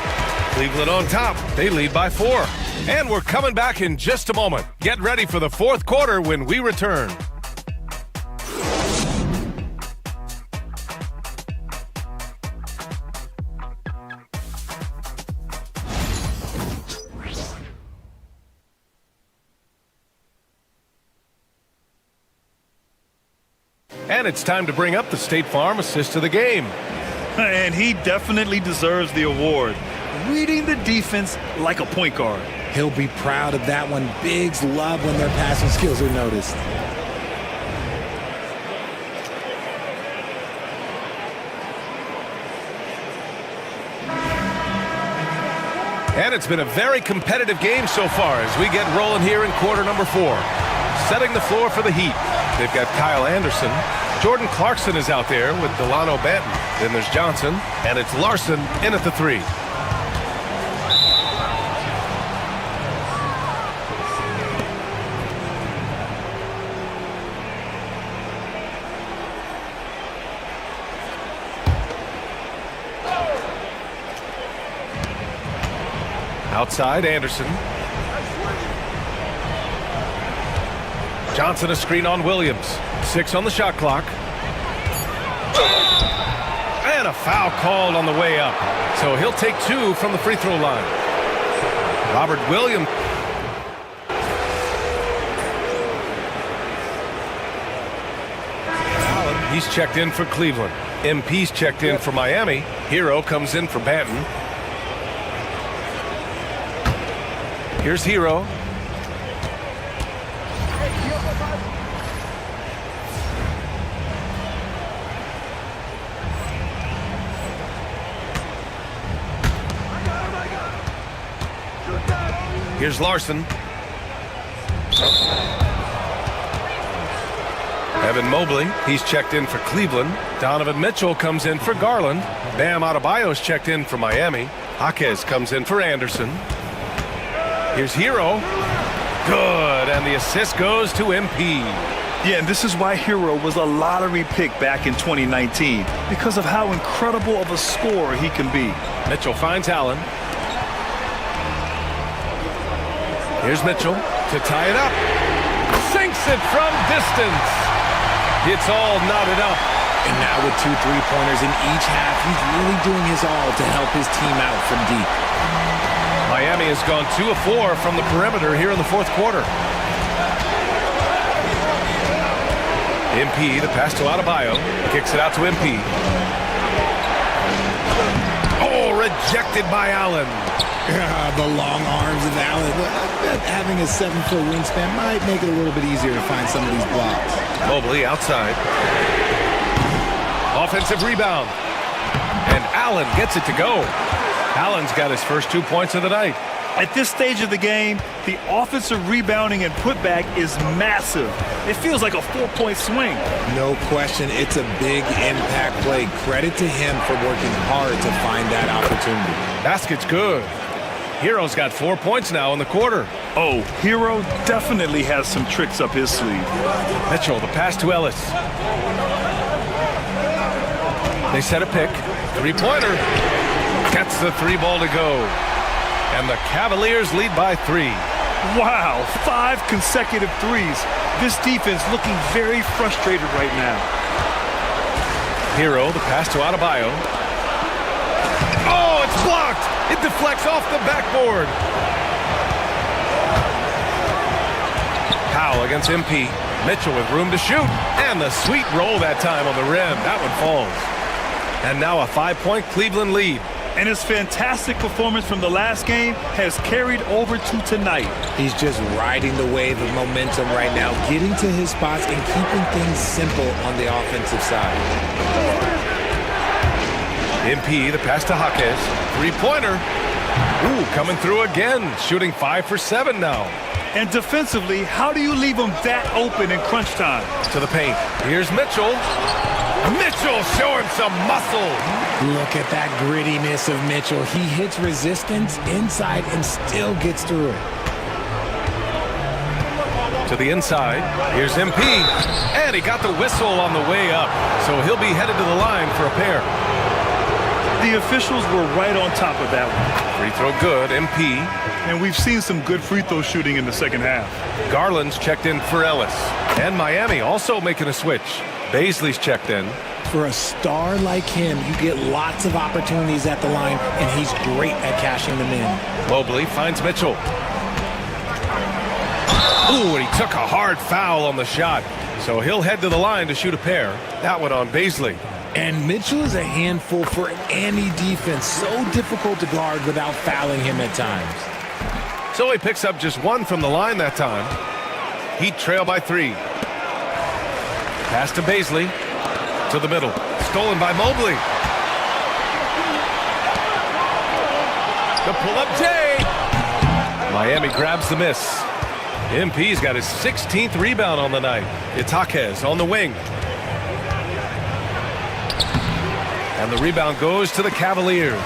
Cleveland on top. They lead by 4. And we're coming back in just a moment. Get ready for the 4th quarter when we return. And it's time to bring up the State Farm assist of the game. And he definitely deserves the award. Reading the defense like a point guard. He'll be proud of that one. Bigs love when their passing skills are noticed. And it's been a very competitive game so far as we get rolling here in quarter number 4. Setting the floor for the Heat. They've got Kyle Anderson. Jordan Clarkson is out there with Delano Banton. Then there's Johnson, and it's Larson in at the 3. Outside, Anderson. Johnson a screen on Williams. 6 on the shot clock. And a foul called on the way up. So he'll take 2 from the free throw line. Robert Williams. Allen, he's checked in for Cleveland. MP's checked in for Miami. Hero comes in for Banton. Here's Hero. Here's Larson. Evan Mobley, he's checked in for Cleveland. Donovan Mitchell comes in for Garland. Bam Adebayo's checked in for Miami. Jaquez comes in for Anderson. Here's Hero. Good, and the assist goes to MP. Yeah, and this is why Hero was a lottery pick back in 2019, because of how incredible of a scorer he can be. Mitchell finds Allen. Here's Mitchell to tie it up. Sinks it from distance. It's all knotted up. And now with 2 3-pointers in each half, he's really doing his all to help his team out from deep. Miami has gone 2 of 4 from the perimeter here in the fourth quarter. MP, the pass to Adebayo, kicks it out to MP. Oh, rejected by Allen. The long arms of Allen. Having a 7-foot wingspan might make it a little bit easier to find some of these blocks. Mobley outside. Offensive rebound. And Allen gets it to go. Allen's got his first 2 points of the night. At this stage of the game, the offensive rebounding and putback is massive. It feels like a 4-point swing. No question, it's a big impact play. Credit to him for working hard to find that opportunity. Basket's good. Hero's got 4 points now in the quarter. Oh, Hero definitely has some tricks up his sleeve. Mitchell, the pass to Ellis. They set a pick. 3-pointer. Gets the 3-ball to go. And the Cavaliers lead by 3. Wow, 5 consecutive threes. This defense looking very frustrated right now. Hero, the pass to Adebayo. Oh, it's blocked. It deflects off the backboard. Powell against MP. Mitchell with room to shoot. And the sweet roll that time on the rim. That one falls. And now a 5-point Cleveland lead. And his fantastic performance from the last game has carried over to tonight. He's just riding the wave of momentum right now, getting to his spots and keeping things simple on the offensive side. MP, the pass to Jaquez. 3-pointer. Ooh, coming through again. Shooting 5 for 7 now. And defensively, how do you leave them that open in crunch time? To the paint. Here's Mitchell. Mitchell showing some muscle. Look at that grittiness of Mitchell. He hits resistance inside and still gets through it. To the inside. Here's MP. And he got the whistle on the way up. So he'll be headed to the line for a pair. The officials were right on top of that one. Free throw good. MP. And we've seen some good free throw shooting in the second half. Garland's checked in for Ellis. And Miami also making a switch. Baisley's checked in. For a star like him, you get lots of opportunities at the line, and he's great at cashing them in. Mobley finds Mitchell. Ooh, and he took a hard foul on the shot. So he'll head to the line to shoot a pair. That one on Baisley. And Mitchell is a handful for any defense. So difficult to guard without fouling him at times. So he picks up just 1 from the line that time. Heat trail by 3. Pass to Baisley. To the middle. Stolen by Mobley. The pull-up J. Miami grabs the miss. MP's got his 16th rebound on the night. It's Jaquez on the wing. And the rebound goes to the Cavaliers.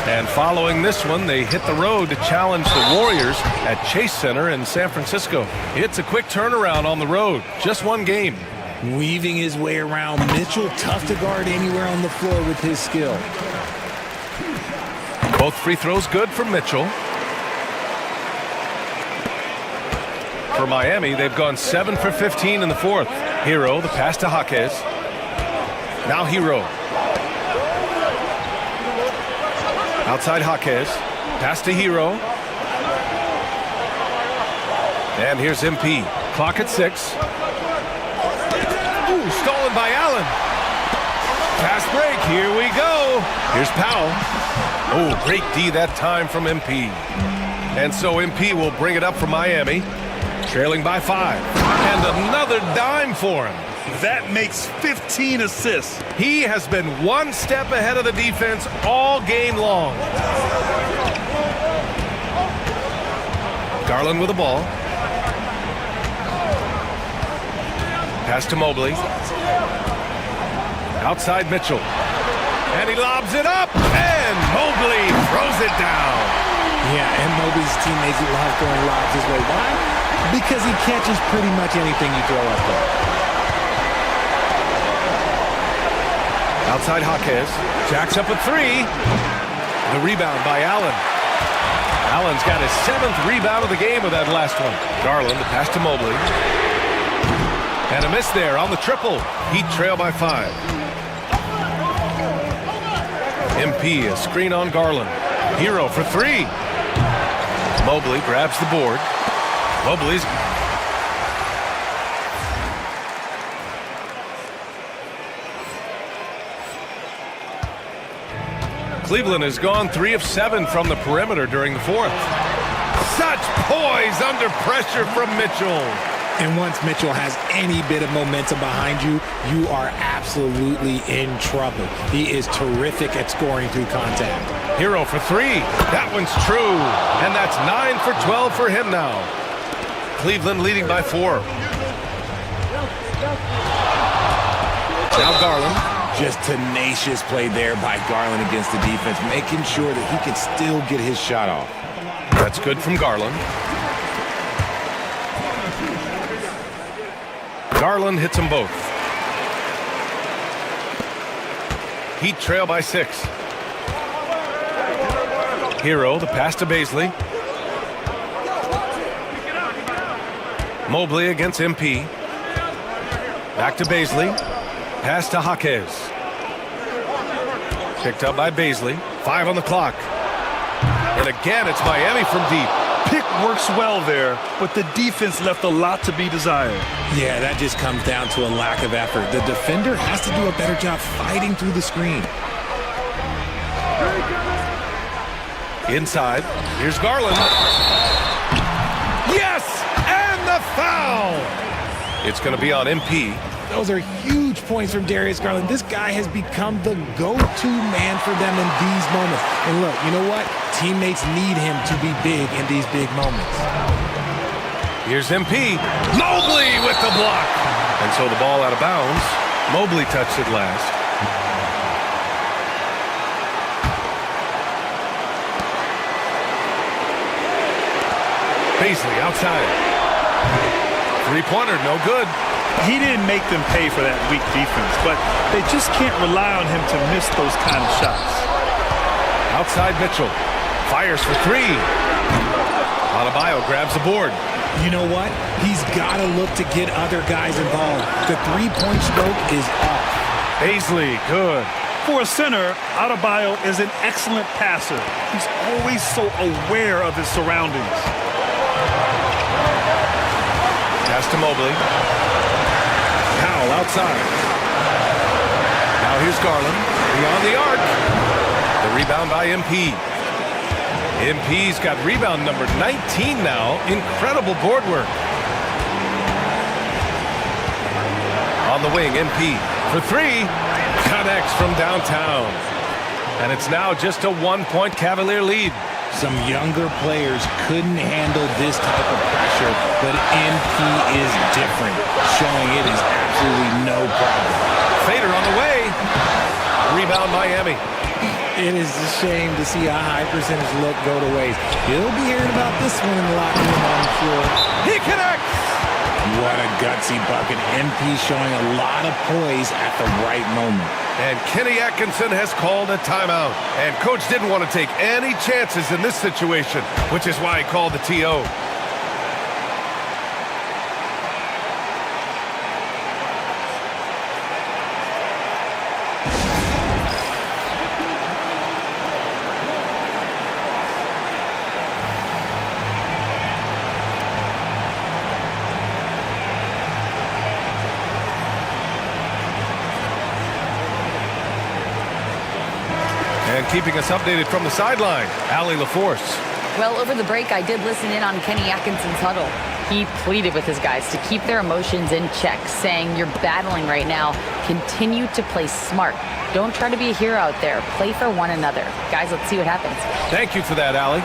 And following this one, they hit the road to challenge the Warriors at Chase Center in San Francisco. It's a quick turnaround on the road. Just 1 game. Weaving his way around. Mitchell tough to guard anywhere on the floor with his skill. Both free throws good for Mitchell. For Miami, they've gone 7 for 15 in the fourth. Hero, the pass to Jaquez. Now Hero. Outside Jaquez. Pass to Hero. And here's MP. Clock at 6. Ooh, stolen by Allen. Fast break. Here we go. Here's Powell. Oh, great D that time from MP. And so MP will bring it up for Miami. Trailing by 5. And another dime for him. That makes 15 assists. He has been 1 step ahead of the defense all game long. Garland with the ball. Pass to Mobley. Outside Mitchell. And he lobs it up, and Mobley throws it down. Yeah, and Mobley's teammates love throwing lobs his way. Why? Because he catches pretty much anything you throw up there. Outside Jaquez. Jacks up a three. The rebound by Allen. Allen's got his 7th rebound of the game with that last one. Garland, the pass to Mobley. And a miss there on the triple. Heat trail by 5. MP, a screen on Garland. Hero for 3. Mobley grabs the board. Mobley's... Cleveland has gone 3 of 7 from the perimeter during the 4th. Such poise under pressure from Mitchell. And once Mitchell has any bit of momentum behind you, you are absolutely in trouble. He is terrific at scoring through contact. Hero for 3. That one's true. And that's 9 for 12 for him now. Cleveland leading by 4. Now Garland. Just tenacious play there by Garland against the defense, making sure that he can still get his shot off. That's good from Garland. Garland hits them both. Heat trail by 6. Hero, the pass to Bazley. Mobley against MP. Back to Bazley. Pass to Jaquez. Picked up by Bazley. 5 on the clock. And again, it's Miami from deep. Pick works well there, but the defense left a lot to be desired. Yeah, that just comes down to a lack of effort. The defender has to do a better job fighting through the screen. Inside, here's Garland. Yes! And the foul! It's going to be on MP. Those are huge points from Darius Garland. This guy has become the go-to man for them in these moments. And look, you know what? Teammates need him to be big in these big moments. Here's MP. Mobley with the block. And so the ball out of bounds. Mobley touched it last. Bazley outside. Three-pointer, no good. He didn't make them pay for that weak defense, but they just can't rely on him to miss those kind of shots. Outside Mitchell. Fires for 3. Adebayo grabs the board. You know what? He's got to look to get other guys involved. The three-point stroke is off. Bazley, good. For a center, Adebayo is an excellent passer. He's always so aware of his surroundings. Pass to Mobley. Powell outside. Now here's Garland. Beyond the arc. The rebound by MP. MP's got rebound number 19 now. Incredible board work. On the wing, MP for 3. Connects from downtown. And it's now just a 1-point Cavalier lead. Some younger players couldn't handle this type of pressure, but MP is different, showing it is absolutely no problem. Fader on the way. Rebound Miami. It is a shame to see a high percentage look go to waste. He'll be hearing about this one in the locker room, I'm sure. He connects. What a gutsy bucket. MP showing a lot of poise at the right moment. And Kenny Atkinson has called a timeout. And coach didn't want to take any chances in this situation, which is why he called the TO. And keeping us updated from the sideline, Allie LaForce. Well, over the break, I did listen in on Kenny Atkinson's huddle. He pleaded with his guys to keep their emotions in check, saying, "You're battling right now. Continue to play smart. Don't try to be a hero out there. Play for one another." Guys, let's see what happens. Thank you for that, Allie.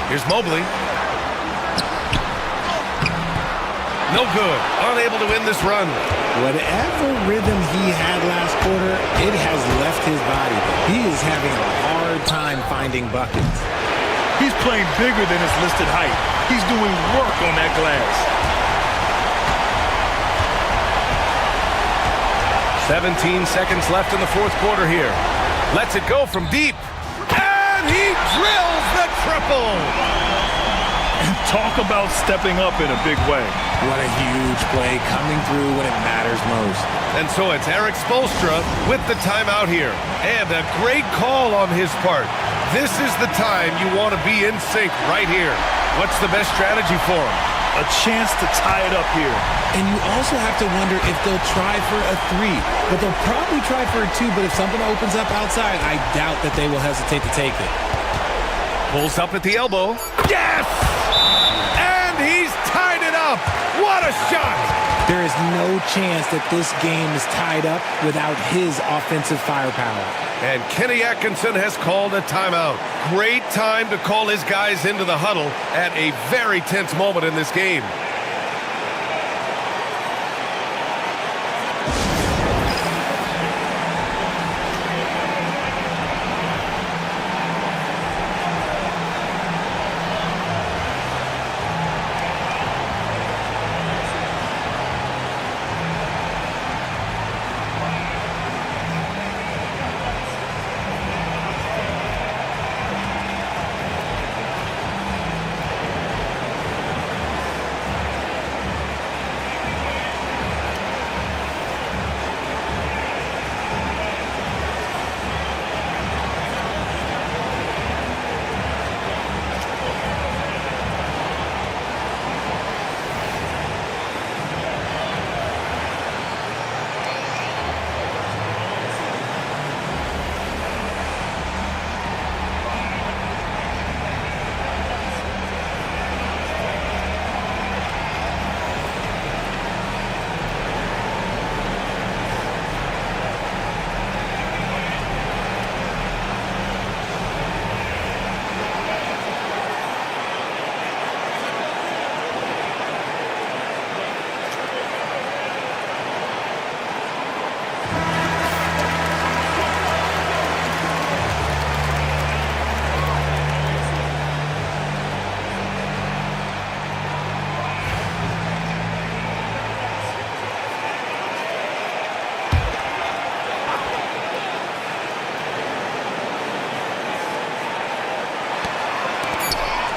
Here's Mobley. No good. Unable to win this run. Whatever rhythm he had last quarter, it has left his body. He is having a hard time finding buckets. He's playing bigger than his listed height. He's doing work on that glass. 17 seconds left in the fourth quarter here. Lets it go from deep. And he drills the triple. Talk about stepping up in a big way. What a huge play coming through when it matters most. And so it's Eric Spoelstra with the timeout here. And a great call on his part. This is the time you want to be in sync right here. What's the best strategy for him? A chance to tie it up here. And you also have to wonder if they'll try for a 3. But they'll probably try for a 2, but if something opens up outside, I doubt that they will hesitate to take it. Pulls up at the elbow. Yes! And he's tied it up. What a shot! There is no chance that this game is tied up without his offensive firepower. And Kenny Atkinson has called a timeout. Great time to call his guys into the huddle at a very tense moment in this game.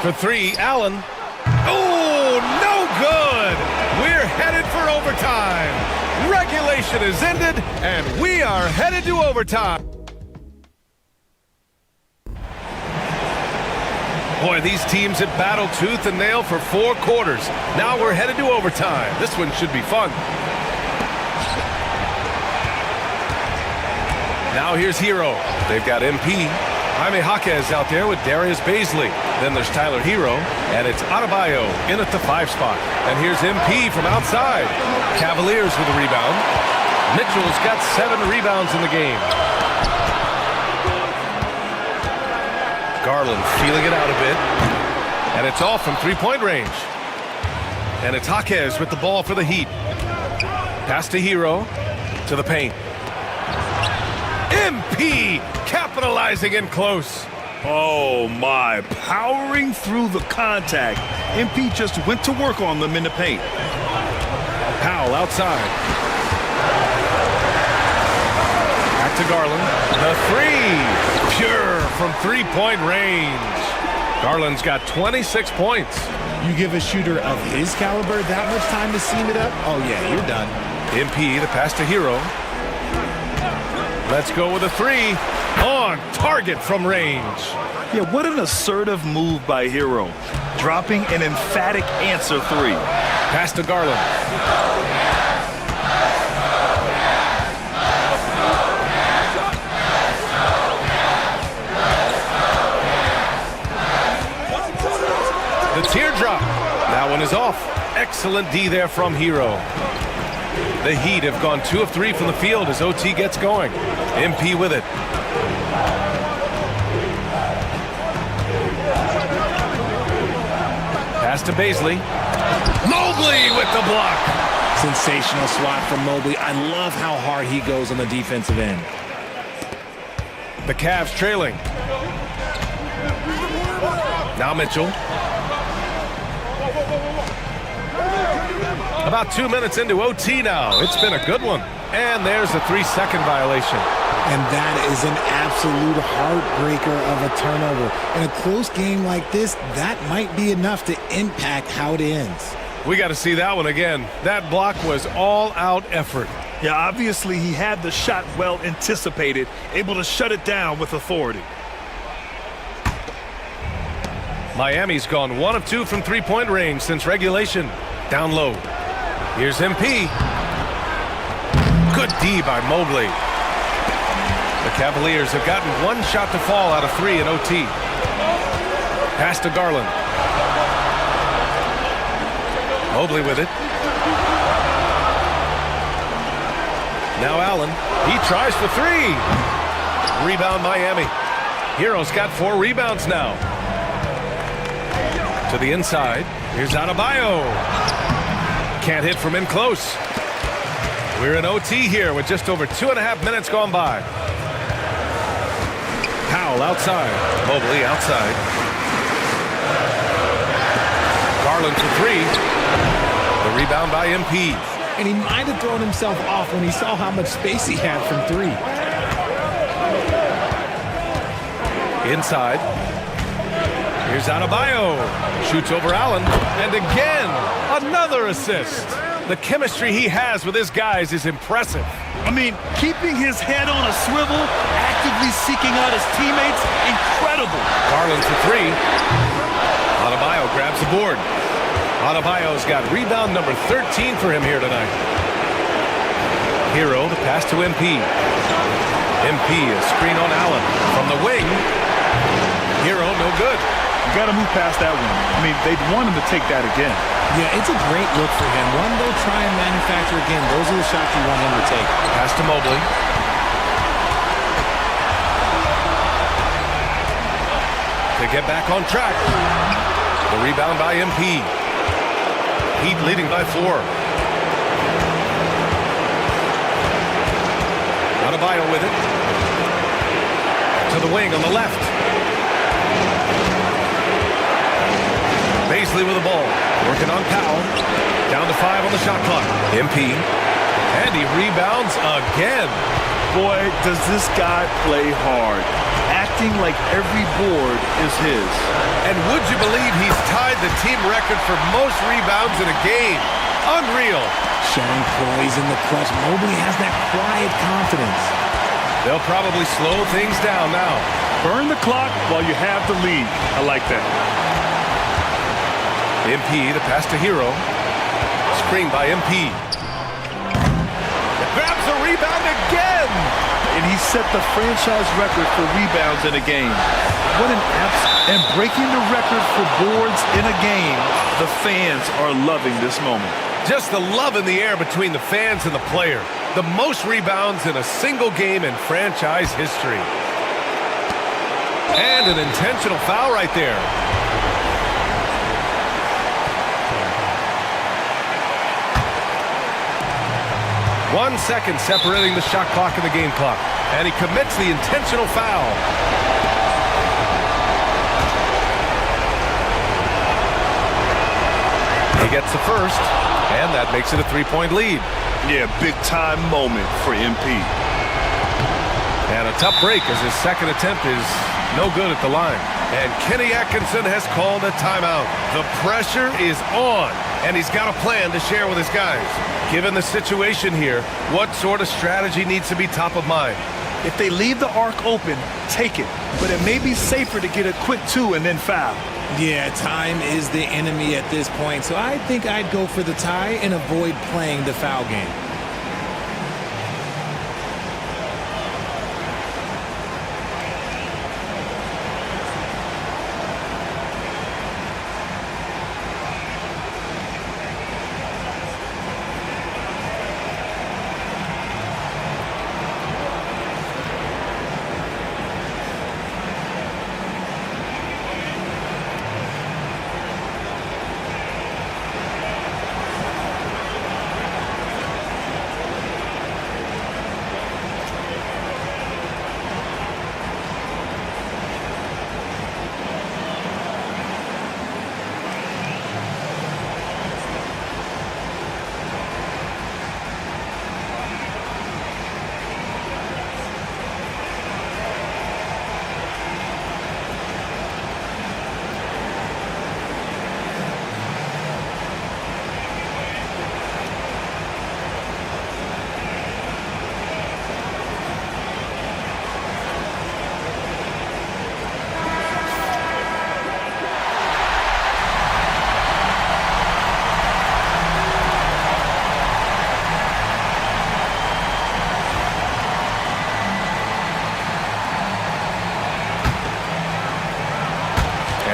For 3, Allen. Oh, no good! We're headed for overtime. Regulation is ended, and we are headed to overtime. Boy, these teams have battled tooth and nail for 4 quarters. Now we're headed to overtime. This one should be fun. Now here's Hero. They've got MP. Jaime Jaquez out there with Darius Baisley. Then there's Tyler Hero, and it's Adebayo in at the 5 spot. And here's MP from outside. Cavaliers with a rebound. Mitchell's got 7 rebounds in the game. Garland feeling it out a bit. And it's off from 3-point range. And it's Jaquez with the ball for the Heat. Pass to Hero, to the paint. MP capitalizing in close. Oh my, powering through the contact. MP just went to work on them in the paint. Powell outside. Back to Garland. The 3. Pure from 3-point range. Garland's got 26 points. You give a shooter of his caliber that much time to seam it up? Oh yeah, you're done. MP, the pass to Hero. Let's go with a 3. On target from range. Yeah, what an assertive move by Hero. Dropping an emphatic answer 3. Pass to Garland. The teardrop. That one is off. Excellent D there from Hero. The Heat have gone 2 of 3 from the field as OT gets going. MP with it. Pass to Baisley. Mobley with the block. Sensational swat from Mobley. I love how hard he goes on the defensive end. The Cavs trailing. Now Mitchell. About 2 minutes into OT now. It's been a good one. And there's a 3-second violation. And that is an absolute heartbreaker of a turnover. In a close game like this, that might be enough to impact how it ends. We got to see that one again. That block was all-out effort. Yeah, obviously he had the shot well anticipated, able to shut it down with authority. Miami's gone 1 of 2 from three-point range since regulation. Down low. Here's MP. Good D by Mobley. The Cavaliers have gotten 1 shot to fall out of 3 in OT. Pass to Garland. Mobley with it. Now Allen. He tries for 3. Rebound Miami. Heroes got 4 rebounds now. To the inside. Here's Adebayo. Can't hit from in close. We're in OT here with just over 2.5 minutes gone by. Powell outside. Mobley outside. Garland for 3. The rebound by MP. And he might have thrown himself off when he saw how much space he had from 3. Inside. Here's Adebayo. Shoots over Allen. And again, another assist. The chemistry he has with his guys is impressive. I mean, keeping his head on a swivel, actively seeking out his teammates, incredible. Garland for 3. Adebayo grabs the board. Adebayo's got rebound number 13 for him here tonight. Hero, the pass to MP. MP, a screen on Allen. From the wing. Hero, no good. You got to move past that one. I mean, they'd want him to take that again. Yeah, it's a great look for him. One they'll try and manufacture again. Those are the shots you want him to take. Pass to Mobley. To get back on track. The rebound by MP. Heat leading by 4. Adebayo with it. To the wing on the left. Baisley with the ball. Working on Powell. Down to 5 on the shot clock. MP. And he rebounds again. Boy, does this guy play hard. Acting like every board is his. And would you believe he's tied the team record for most rebounds in a game? Unreal. Showing poise in the clutch. Mobley has that quiet confidence. They'll probably slow things down now. Burn the clock while you have the lead. I like that. MP, the pass to Hero. Screen by MP. Grabs the rebound again! And he set the franchise record for rebounds in a game. What an and breaking the record for boards in a game. The fans are loving this moment. Just the love in the air between the fans and the player. The most rebounds in a single game in franchise history. And an intentional foul right there. One second separating the shot clock and the game clock. And he commits the intentional foul. He gets the first, and that makes it a 3-point lead. Yeah, big-time moment for MP. And a tough break as his second attempt is no good at the line. And Kenny Atkinson has called a timeout. The pressure is on, and he's got a plan to share with his guys. Given the situation here, what sort of strategy needs to be top of mind? If they leave the arc open, take it. But it may be safer to get a quick 2 and then foul. Yeah, time is the enemy at this point, so I think I'd go for the tie and avoid playing the foul game.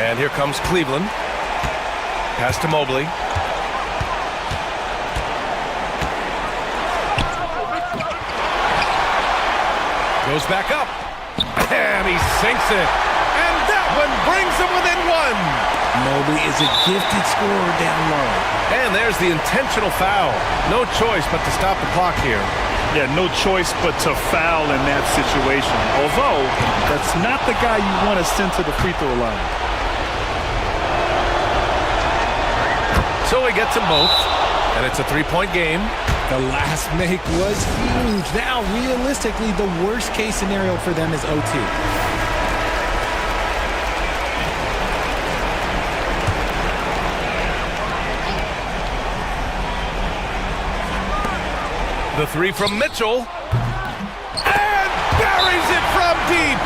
And here comes Cleveland. Pass to Mobley. Goes back up. And he sinks it. And that one brings him within one. Mobley is a gifted scorer down low. And there's the intentional foul. No choice but to stop the clock here. Yeah, no choice but to foul in that situation. Although, that's not the guy you want to send to the free throw line. So he gets them both, and it's a three-point game. The last make was huge. Now, realistically, the worst-case scenario for them is OT. The three from Mitchell. And buries it from deep.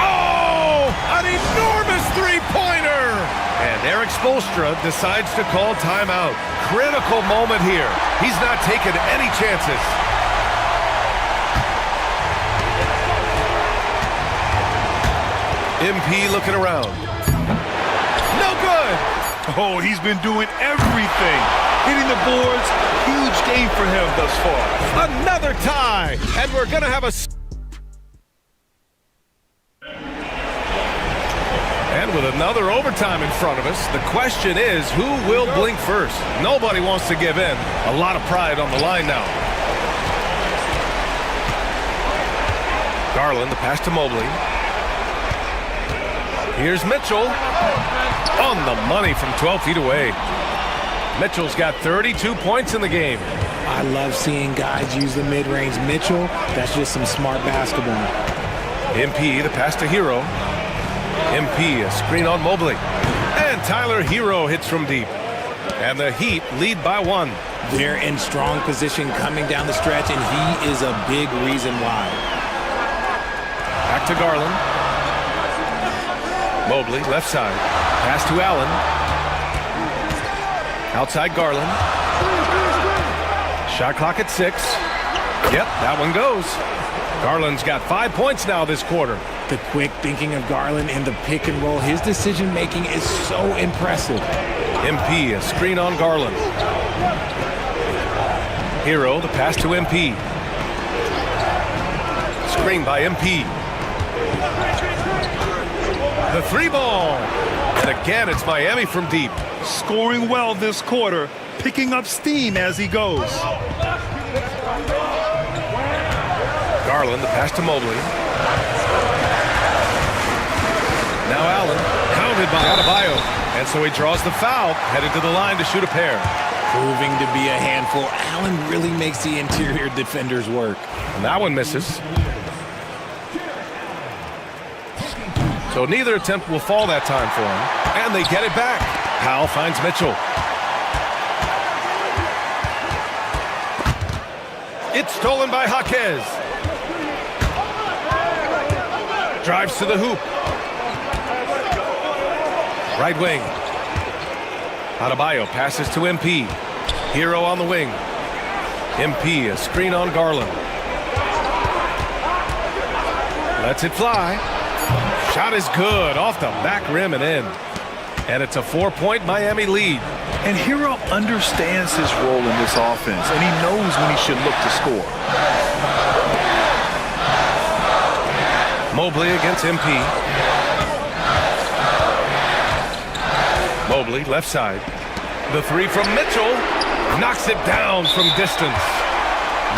Oh, an enormous three-pointer. And Eric Spoelstra decides to call timeout. Critical moment here. He's not taking any chances. MP looking around. No good. Oh, he's been doing everything. Hitting the boards, huge game for him thus far. Another tie, and we're going to have a... And with another overtime in front of us, the question is, who will blink first? Nobody wants to give in. A lot of pride on the line now. Garland, the pass to Mobley. Here's Mitchell. On the money from 12 feet away. Mitchell's got 32 points in the game. I love seeing guys use the mid-range. Mitchell, that's just some smart basketball. MP, the pass to Hero. MP, a screen on Mobley. And Tyler Hero hits from deep. And the Heat lead by one. They're in strong position coming down the stretch, and he is a big reason why. Back to Garland. Mobley, left side. Pass to Allen. Outside Garland. Shot clock at 6. Yep, that one goes. Garland's got 5 points now this quarter. The quick thinking of Garland in the pick and roll, his decision making is so impressive. MP, a screen on Garland. Hero, the pass to MP. Screen by MP. The three ball. And again, it's Miami from deep. Scoring well this quarter, picking up steam as he goes. Garland, the pass to Mobley. Now Allen, counted by Adebayo. And so he draws the foul, headed to the line to shoot a pair. Proving to be a handful, Allen really makes the interior defenders work. And that one misses. So neither attempt will fall that time for him. And they get it back. Powell finds Mitchell. It's stolen by Jaquez. Drives to the hoop. Right wing. Adebayo passes to MP. Hero on the wing. MP, a screen on Garland. Lets it fly. Shot is good, off the back rim and in. And it's a 4-point Miami lead. And Hero understands his role in this offense, and he knows when he should look to score. Mobley against MP. Mobley, left side. The three from Mitchell. Knocks it down from distance.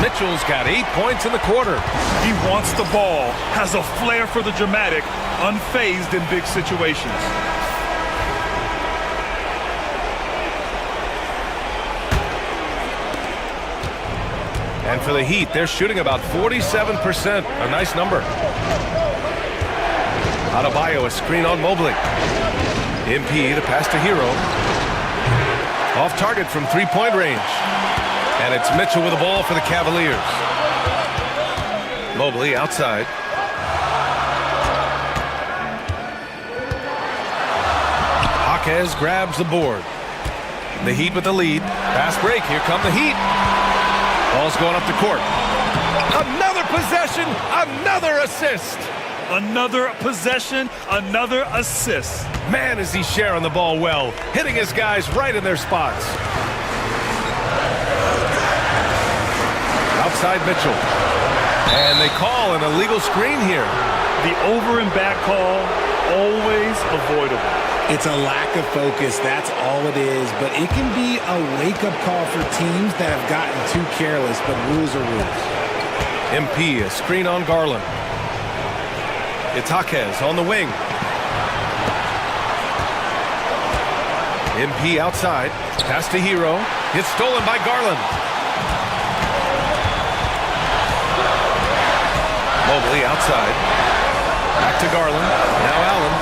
Mitchell's got 8 points in the quarter. He wants the ball, has a flair for the dramatic, unfazed in big situations. And for the Heat, they're shooting about 47%. A nice number. Adebayo, a screen on Mobley. MP, the pass to Hero. Off target from three-point range. And it's Mitchell with the ball for the Cavaliers. Mobley outside. Jaquez grabs the board. The Heat with the lead. Fast break. Here come the Heat. Ball's going up the court. Another possession. Another assist. Another possession, another assist. Man, is he sharing the ball well, hitting his guys right in their spots. Outside Mitchell. And they call an illegal screen here. The over and back call, always avoidable. It's a lack of focus, that's all it is. But it can be a wake-up call for teams that have gotten too careless, but rules are rules. MP, a screen on Garland. Itaquez on the wing. MP outside. Pass to Hero. It's stolen by Garland. Mobley outside. Back to Garland. Now Allen.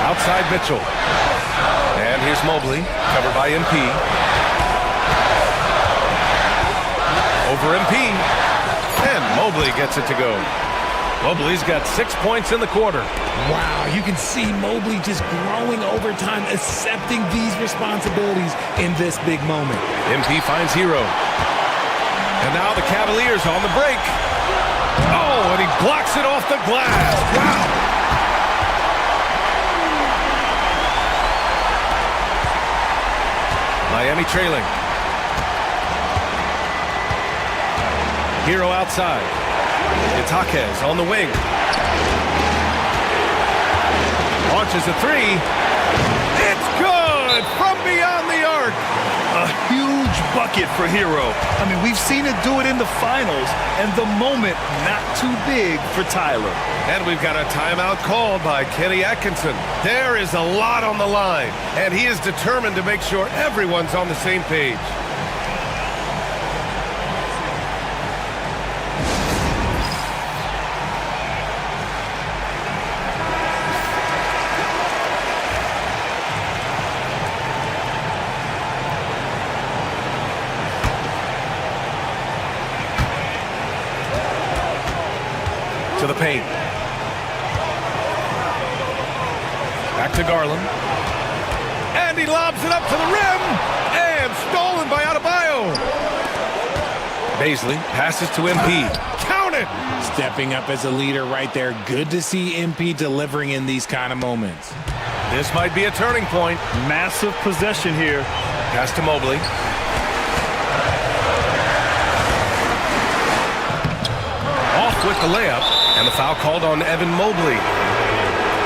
Outside Mitchell. And here's Mobley. Covered by MP. Over MP. And Mobley gets it to go. Mobley's got 6 points in the quarter. Wow, you can see Mobley just growing over time, accepting these responsibilities in this big moment. MP finds Hero. And now the Cavaliers on the break. Oh, and he blocks it off the glass. Wow. Miami trailing. Hero outside. Itaquez on the wing. Launches a three. It's good from beyond the arc. A huge bucket for Hero. I mean, we've seen it do it in the finals, and the moment not too big for Tyler. And we've got a timeout called by Kenny Atkinson. There is a lot on the line, and he is determined to make sure everyone's on the same page. To the paint. Back to Garland. And he lobs it up to the rim. And stolen by Adebayo. Baisley passes to MP. Counted! Stepping up as a leader right there. Good to see MP delivering in these kind of moments. This might be a turning point. Massive possession here. Pass to Mobley. Off with the layup. And the foul called on Evan Mobley.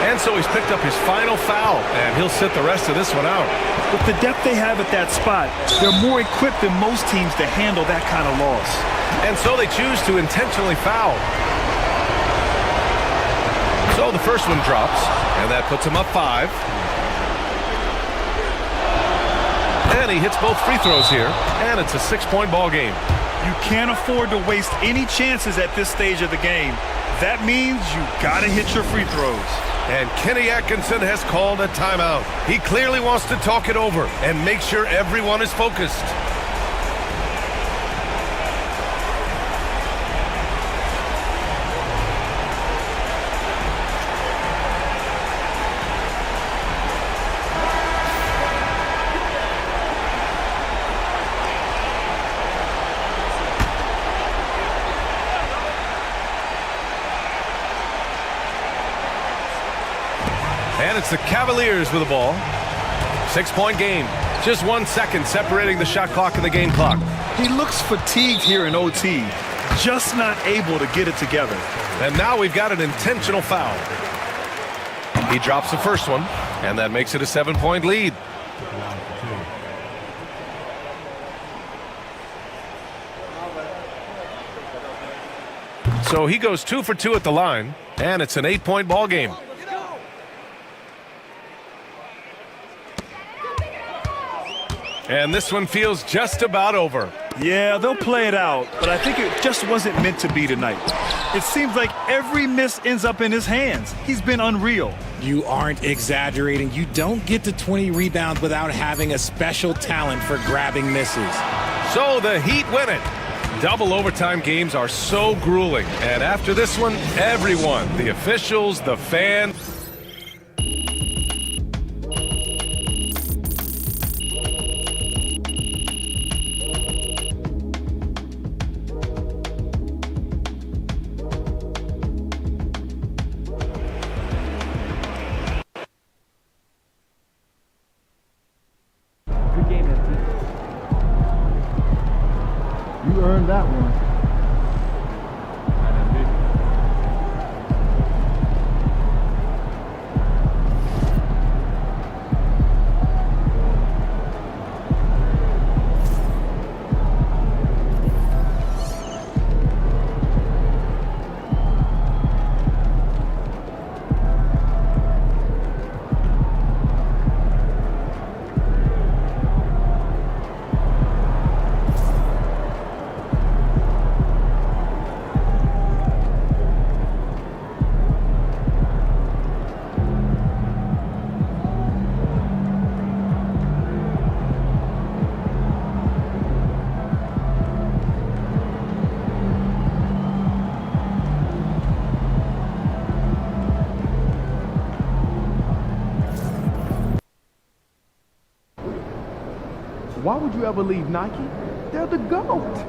And so he's picked up his final foul, and he'll sit the rest of this one out. With the depth they have at that spot, they're more equipped than most teams to handle that kind of loss. And so they choose to intentionally foul. So the first one drops, and that puts him up 5. And he hits both free throws here, and it's a 6-point ball game. You can't afford to waste any chances at this stage of the game. That means you gotta hit your free throws. And Kenny Atkinson has called a timeout. He clearly wants to talk it over and make sure everyone is focused. And it's the Cavaliers with the ball. 6-point game. Just 1 second separating the shot clock and the game clock. He looks fatigued here in OT. Just not able to get it together. And now we've got an intentional foul. He drops the first one, and that makes it a 7-point lead. So he goes 2 for 2 at the line, and it's an 8-point ball game. And this one feels just about over. Yeah, they'll play it out, but I think it just wasn't meant to be tonight. It seems like every miss ends up in his hands. He's been unreal. You aren't exaggerating. You don't get to 20 rebounds without having a special talent for grabbing misses. So the Heat win it. Double overtime games are so grueling. And after this one, everyone, the officials, the fans, earned that one. Why would you ever leave Nike? They're the GOAT.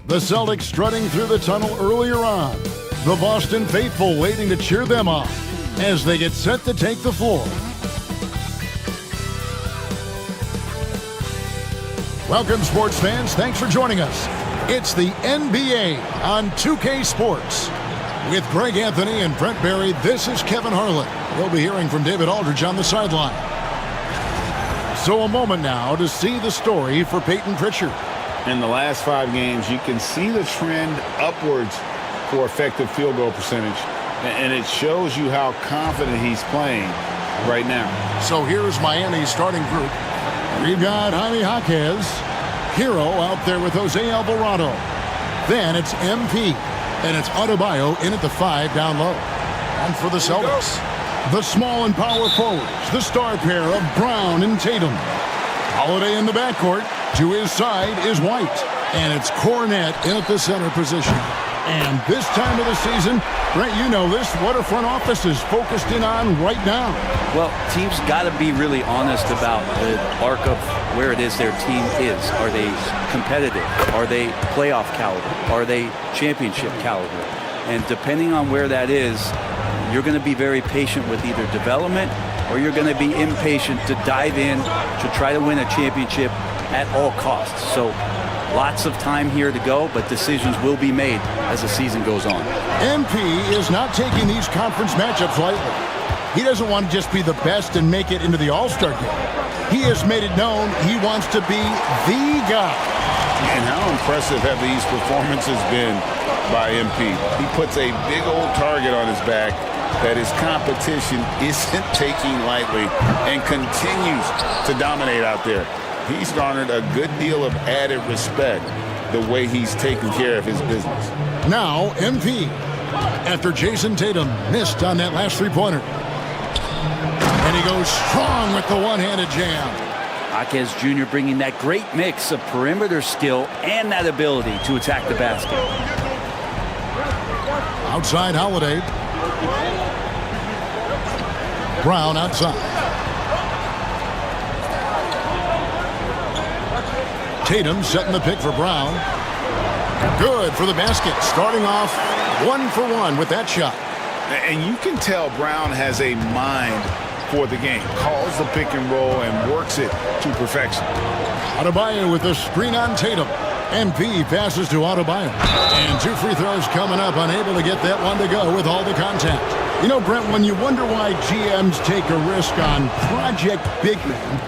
The Celtics strutting through the tunnel earlier on. The Boston faithful waiting to cheer them on as they get set to take the floor. Welcome, sports fans. Thanks for joining us. It's the NBA on 2K Sports. With Greg Anthony and Brent Barry, this is Kevin Harlan. We'll be hearing from David Aldridge on the sideline. So a moment now to see the story for Peyton Pritchard. In the last 5 games, you can see the trend upwards for effective field goal percentage, and it shows you how confident he's playing right now. So here's Miami's starting group. We've got Jaime Jaquez, Hero out there with Jose Alvarado. Then it's MP, and it's Adebayo in at the 5 down low. And for the Celtics, the small and power forwards, the star pair of Brown and Tatum. Holiday in the backcourt. To his side is White, and it's Cornette in at the center position. And this time of the season, Brent, you know this, what are front offices focused in on right now? Well, teams got to be really honest about the arc of where it is their team is. Are they competitive? Are they playoff caliber? Are they championship caliber? And depending on where that is, you're going to be very patient with either development or you're going to be impatient to dive in to try to win a championship at all costs. So lots of time here to go, but decisions will be made as the season goes on. MP is not taking these conference matchups lightly. He doesn't want to just be the best and make it into the All-Star game. He has made it known he wants to be the guy. And how impressive have these performances been by MP? He puts a big old target on his back that his competition isn't taking lightly and continues to dominate out there. He's garnered a good deal of added respect the way he's taking care of his business. Now, MP, after Jason Tatum missed on that last three-pointer. And he goes strong with the one-handed jam. Jaquez Jr. bringing that great mix of perimeter skill and that ability to attack the basket. Outside Holiday. Brown outside. Tatum setting the pick for Brown. Good for the basket. Starting off 1 for 1 with that shot. And you can tell Brown has a mind for the game. Calls the pick and roll and works it to perfection. Adebayo with the screen on Tatum. MP passes to Adebayo. And 2 free throws coming up. Unable to get that one to go with all the contact. You know, Brent, when you wonder why GMs take a risk on project big men,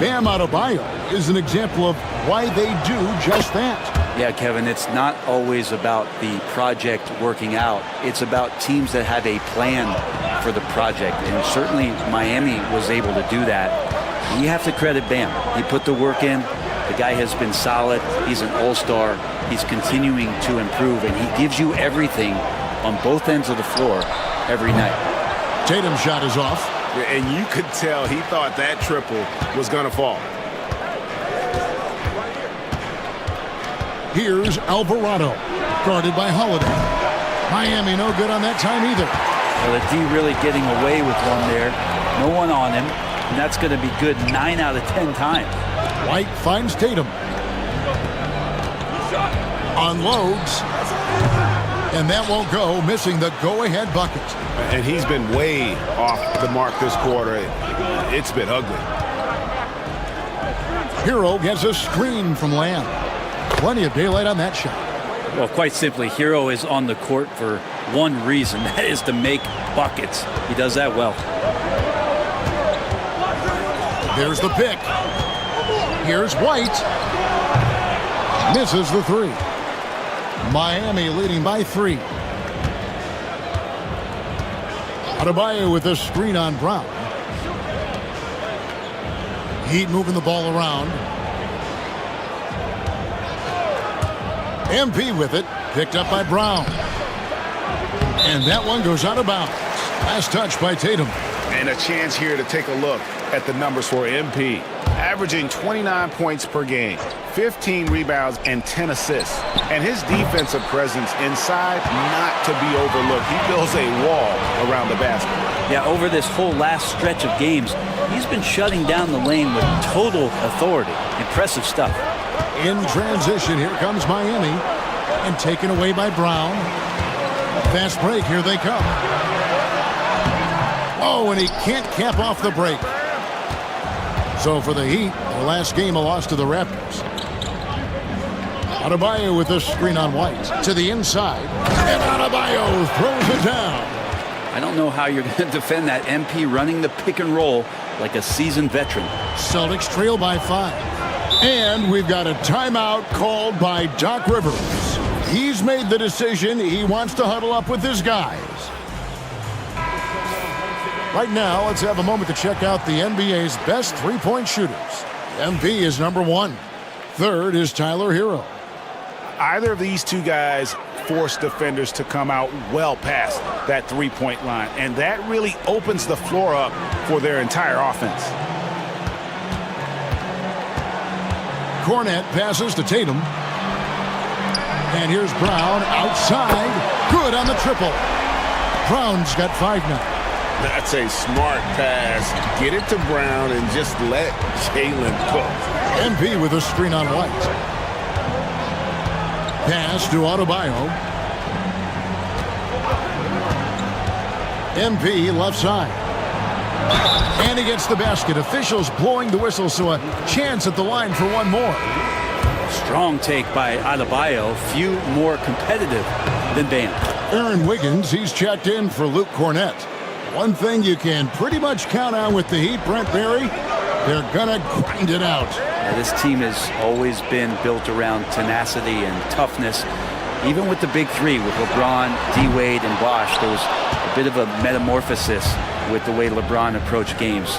Bam Adebayo is an example of why they do just that. Yeah, Kevin, it's not always about the project working out. It's about teams that have a plan for the project. And certainly Miami was able to do that. You have to credit Bam. He put the work in. The guy has been solid. He's an all-star. He's continuing to improve, and he gives you everything on both ends of the floor every night. Tatum's shot is off. And you could tell he thought that triple was going to fall. Here's Alvarado, guarded by Holiday. Miami no good on that time either. Well, the D really getting away with one there. No one on him, and that's going to be good 9 out of 10 times. White finds Tatum. Unloads. And that won't go, missing the go-ahead bucket. And he's been way off the mark this quarter. It's been ugly. Hero gets a screen from Lamb. Plenty of daylight on that shot. Well, quite simply, Hero is on the court for one reason. That is to make buckets. He does that well. There's the pick. Here's White. Misses the 3. Miami leading by 3. Adebayo with a screen on Brown. Heat moving the ball around. MP with it. Picked up by Brown. And that one goes out of bounds. Last touch by Tatum. And a chance here to take a look at the numbers for MP. Averaging 29 points per game, 15 rebounds, and 10 assists. And his defensive presence inside, not to be overlooked. He builds a wall around the basket. Yeah, over this whole last stretch of games, he's been shutting down the lane with total authority. Impressive stuff. In transition, here comes Miami. And taken away by Brown. Fast break, here they come. Oh, and he can't cap off the break. So for the Heat, their last game a loss to the Raptors. Adebayo with this screen on White. To the inside. And Adebayo throws it down. I don't know how you're going to defend that. MP running the pick and roll like a seasoned veteran. Celtics trail by 5. And we've got a timeout called by Doc Rivers. He's made the decision. He wants to huddle up with his guys. Right now, let's have a moment to check out the NBA's best three-point shooters. MP is number 1. Third is Tyler Hero. Either of these two guys force defenders to come out well past that three-point line, and that really opens the floor up for their entire offense. Cornette passes to Tatum. And here's Brown outside. Good on the triple. Brown's got 5 now. That's a smart pass. Get it to Brown and just let Jalen cook. MP with a screen on White. Pass to Adebayo. MP left side. And he gets the basket. Officials blowing the whistle, so a chance at the line for one more. Strong take by Adebayo. Few more competitive than Bam. Aaron Wiggins, he's checked in for Luke Cornette. One thing you can pretty much count on with the Heat, Brent Barry, they're going to grind it out. Yeah, this team has always been built around tenacity and toughness. Even with the big three, with LeBron, D-Wade, and Bosh, there was a bit of a metamorphosis with the way LeBron approached games.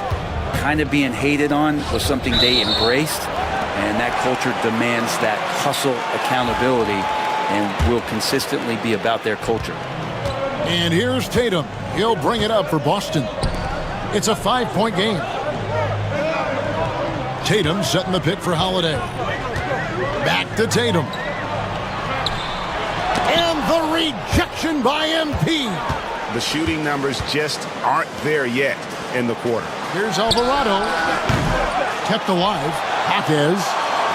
Kind of being hated on was something they embraced, and that culture demands that hustle accountability and will consistently be about their culture. And here's Tatum. He'll bring it up for Boston. It's a 5-point game. Tatum setting the pick for Holiday. Back to Tatum. And the rejection by MP. The shooting numbers just aren't there yet in the quarter. Here's Alvarado. Kept alive. Jaquez.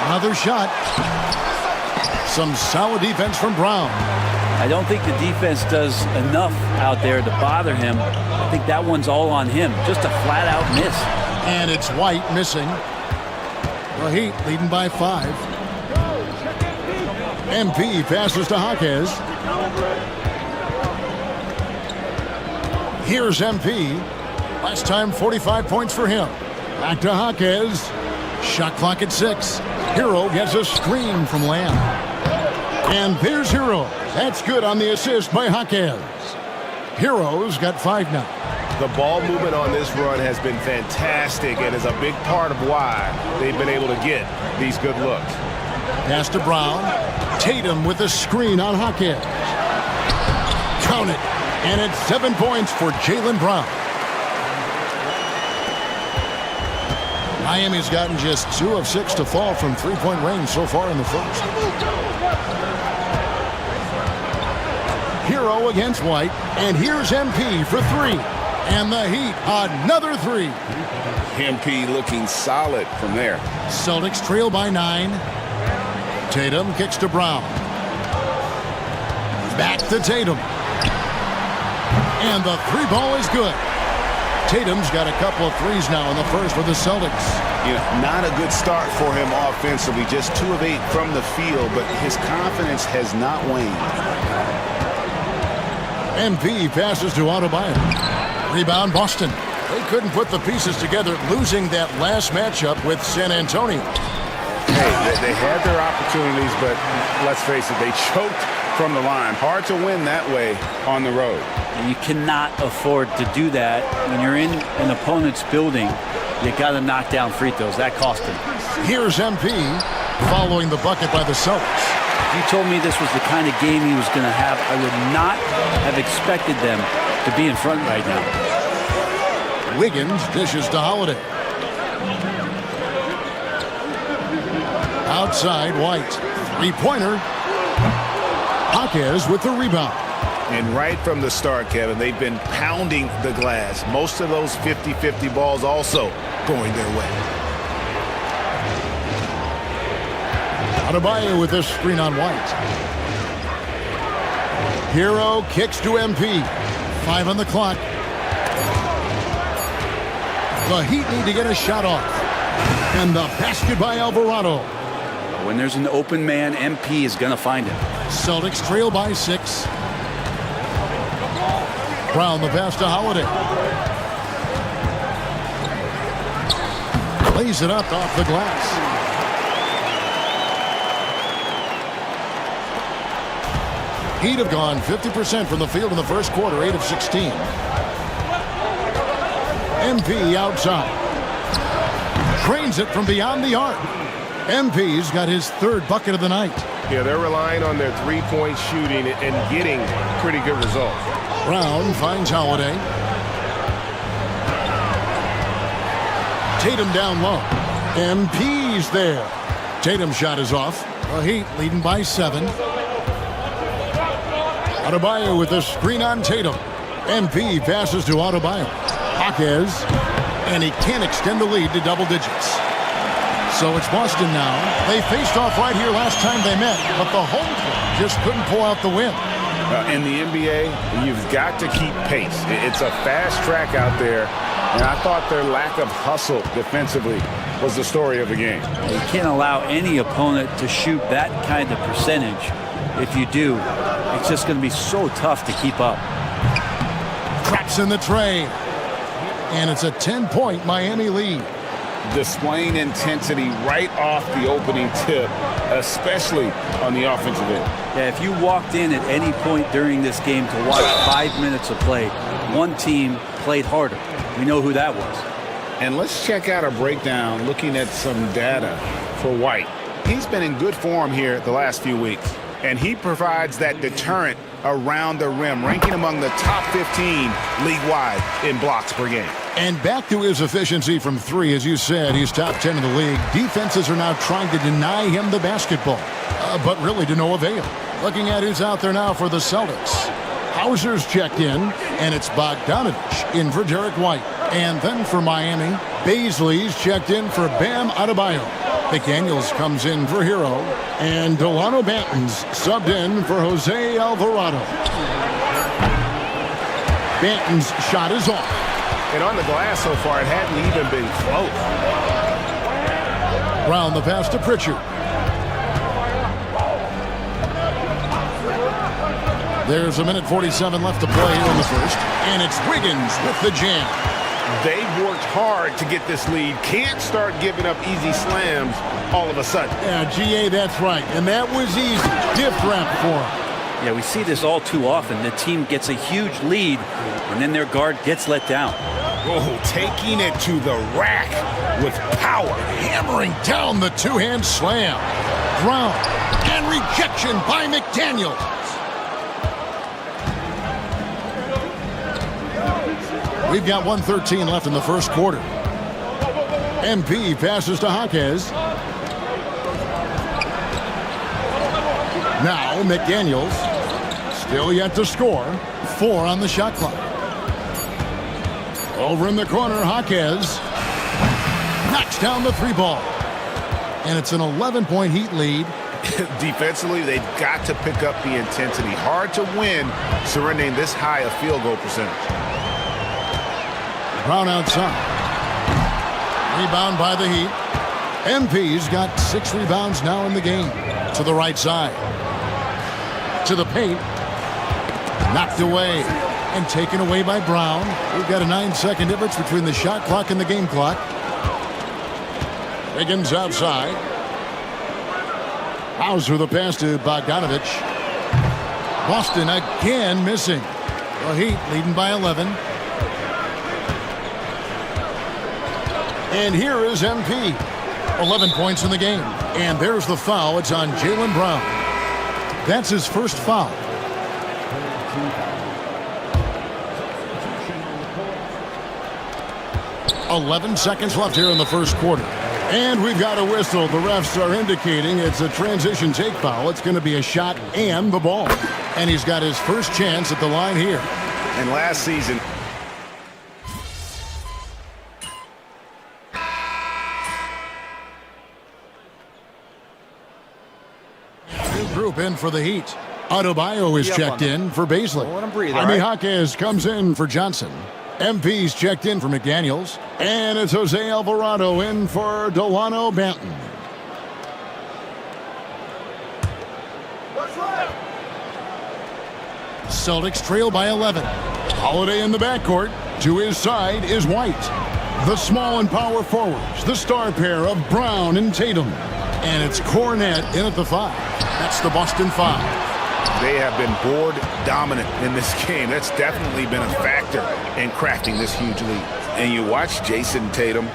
Another shot. Some solid defense from Brown. I don't think the defense does enough out there to bother him. I think that one's all on him. Just a flat-out miss. And it's White missing. The Heat leading by 5. MP passes to Jaquez. Here's MP. Last time 45 points for him. Back to Jaquez. Shot clock at 6. Hero gets a screen from Lamb. And there's Hero. That's good on the assist by Jaquez. Hero's got 5 now. The ball movement on this run has been fantastic and is a big part of why they've been able to get these good looks. Pass to Brown. Tatum with a screen on Jaquez. Count it. And it's 7 points for Jaylen Brown. Miami's gotten just 2 of 6 to fall from three-point range so far in the first. Hero against White. And here's MP for 3. And the Heat, another 3. MP looking solid from there. Celtics trail by 9. Tatum kicks to Brown. Back to Tatum. And the 3 ball is good. Tatum's got a couple of threes now in the first for the Celtics. You know, not a good start for him offensively. Just 2 of 8 from the field, but his confidence has not waned. MP passes to Adebayo. Rebound Boston. They couldn't put the pieces together, losing that last matchup with San Antonio. Hey, they had their opportunities, but let's face it, they choked from the line. Hard to win that way on the road. You cannot afford to do that. When you're in an opponent's building, you got to knock down free throws. That cost him. Here's MP following the bucket by the Celtics. If you told me this was the kind of game he was going to have, I would not have expected them to be in front right now. Wiggins dishes to Holiday. Outside, White. 3-pointer. Jaquez with the rebound. And right from the start, Kevin, they've been pounding the glass. Most of those 50-50 balls also going their way. Adebayo with this screen on White. Hero kicks to MP. 5 on the clock. The Heat need to get a shot off. And the basket by Alvarado. When there's an open man, MP is going to find him. Celtics trail by 6. Brown the pass to Holiday. Lays it up off the glass. Heat have gone 50% from the field in the first quarter, 8 of 16. MP outside. Drains it from beyond the arc. MP's got his 3rd bucket of the night. Yeah, they're relying on their three-point shooting and getting pretty good results. Brown finds Holiday. Tatum down low. MP's there. Tatum's shot is off. The Heat leading by 7. Adebayo with a screen on Tatum. MP passes to Adebayo. Jaquez. And he can't extend the lead to double digits. So it's Boston now. They faced off right here last time they met, but the home team just couldn't pull out the win. In the NBA, you've got to keep pace. It's a fast track out there, and I thought their lack of hustle defensively was the story of the game. You can't allow any opponent to shoot that kind of percentage. If you do, it's just going to be so tough to keep up. Traps in the tray. And it's a 10-point Miami lead. Displaying intensity right off the opening tip, especially on the offensive end. Yeah, if you walked in at any point during this game to watch 5 minutes of play, one team played harder. We know who that was. And let's check out a breakdown looking at some data for White. He's been in good form here the last few weeks, and he provides that deterrent around the rim, ranking among the top 15 league-wide in blocks per game. And back to his efficiency from three. As you said, he's top 10 in the league. Defenses are now trying to deny him the basketball, but really to no avail. Looking at who's out there now for the Celtics. Hauser's checked in, and it's Bogdanovich in for Derek White. And then for Miami, Baisley's checked in for Bam Adebayo. McDaniels comes in for Hero, and Delano Banton's subbed in for Jose Alvarado. Banton's shot is off. And on the glass so far, it hadn't even been close. Brown the pass to Pritchard. There's a minute 47 left to play here in the first. And it's Wiggins with the jam. They've worked hard to get this lead. Can't start giving up easy slams all of a sudden. Yeah, GA, that's right. And that was easy. Gift wrap for him. Yeah, we see this all too often. The team gets a huge lead, and then their guard gets let down. Oh, taking it to the rack with power. Hammering down the two-hand slam. Brown. And rejection by McDaniels. We've got 1:13 left in the first quarter. MP passes to Jaquez. Now McDaniels. Still yet to score. 4 on the shot clock. Over in the corner, Jaquez knocks down the 3-ball. And it's an 11-point Heat lead. Defensively, they've got to pick up the intensity. Hard to win surrendering this high a field goal percentage. Brown outside. Rebound by the Heat. MP's got 6 rebounds now in the game. To the right side. To the paint. Knocked away. And taken away by Brown. We've got a 9-second difference between the shot clock and the game clock. Wiggins outside. Hauser the pass to Bogdanovich. Boston again missing. The Heat leading by 11. And here is MP. 11 points in the game. And there's the foul. It's on Jaylen Brown. That's his first foul. .11 seconds left here in the first quarter. And we've got a whistle. The refs are indicating it's a transition take foul. It's going to be a shot and the ball. And he's got his first chance at the line here. And last season, group in for the Heat. Adebayo is checked in for Baisley. Let him breathe. Jaime Jaquez comes in for Johnson. MP's checked in for McDaniels. And it's Jose Alvarado in for Delano Banton. Celtics trail by 11. Holiday in the backcourt. To his side is White. The small and power forwards. The star pair of Brown and Tatum. And it's Cornette in at the 5. That's the Boston 5. They have been board dominant in this game. That's definitely been a factor in crafting this huge lead. And you watch Jason Tatum,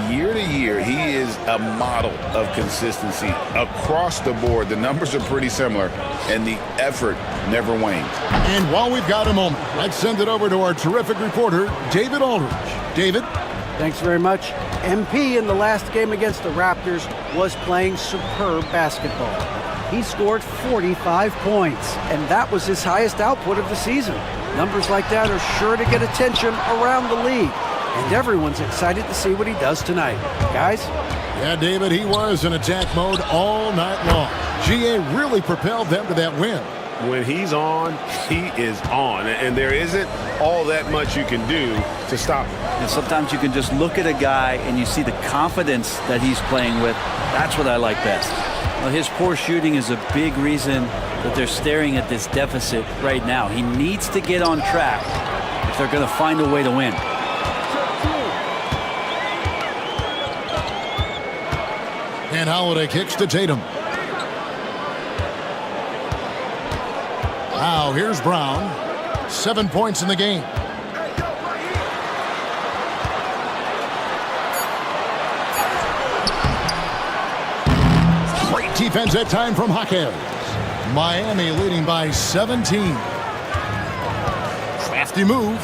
year to year, he is a model of consistency across the board. The numbers are pretty similar, and the effort never wanes. And while we've got a moment, let's send it over to our terrific reporter, David Aldridge. David? Thanks very much. MP in the last game against the Raptors was playing superb basketball. He scored 45 points, and that was his highest output of the season. Numbers like that are sure to get attention around the league, and everyone's excited to see what he does tonight. Guys? Yeah, David, he was in attack mode all night long. GA really propelled them to that win. When he's on, he is on, and there isn't all that much you can do to stop him. And sometimes you can just look at a guy and you see the confidence that he's playing with. That's what I like best. Well, his poor shooting is a big reason that they're staring at this deficit right now. He needs to get on track if they're going to find a way to win. And Holiday kicks to Tatum. Now here's Brown. 7 points in the game. Great defense that time from Jaquez. Miami leading by 17. Crafty move.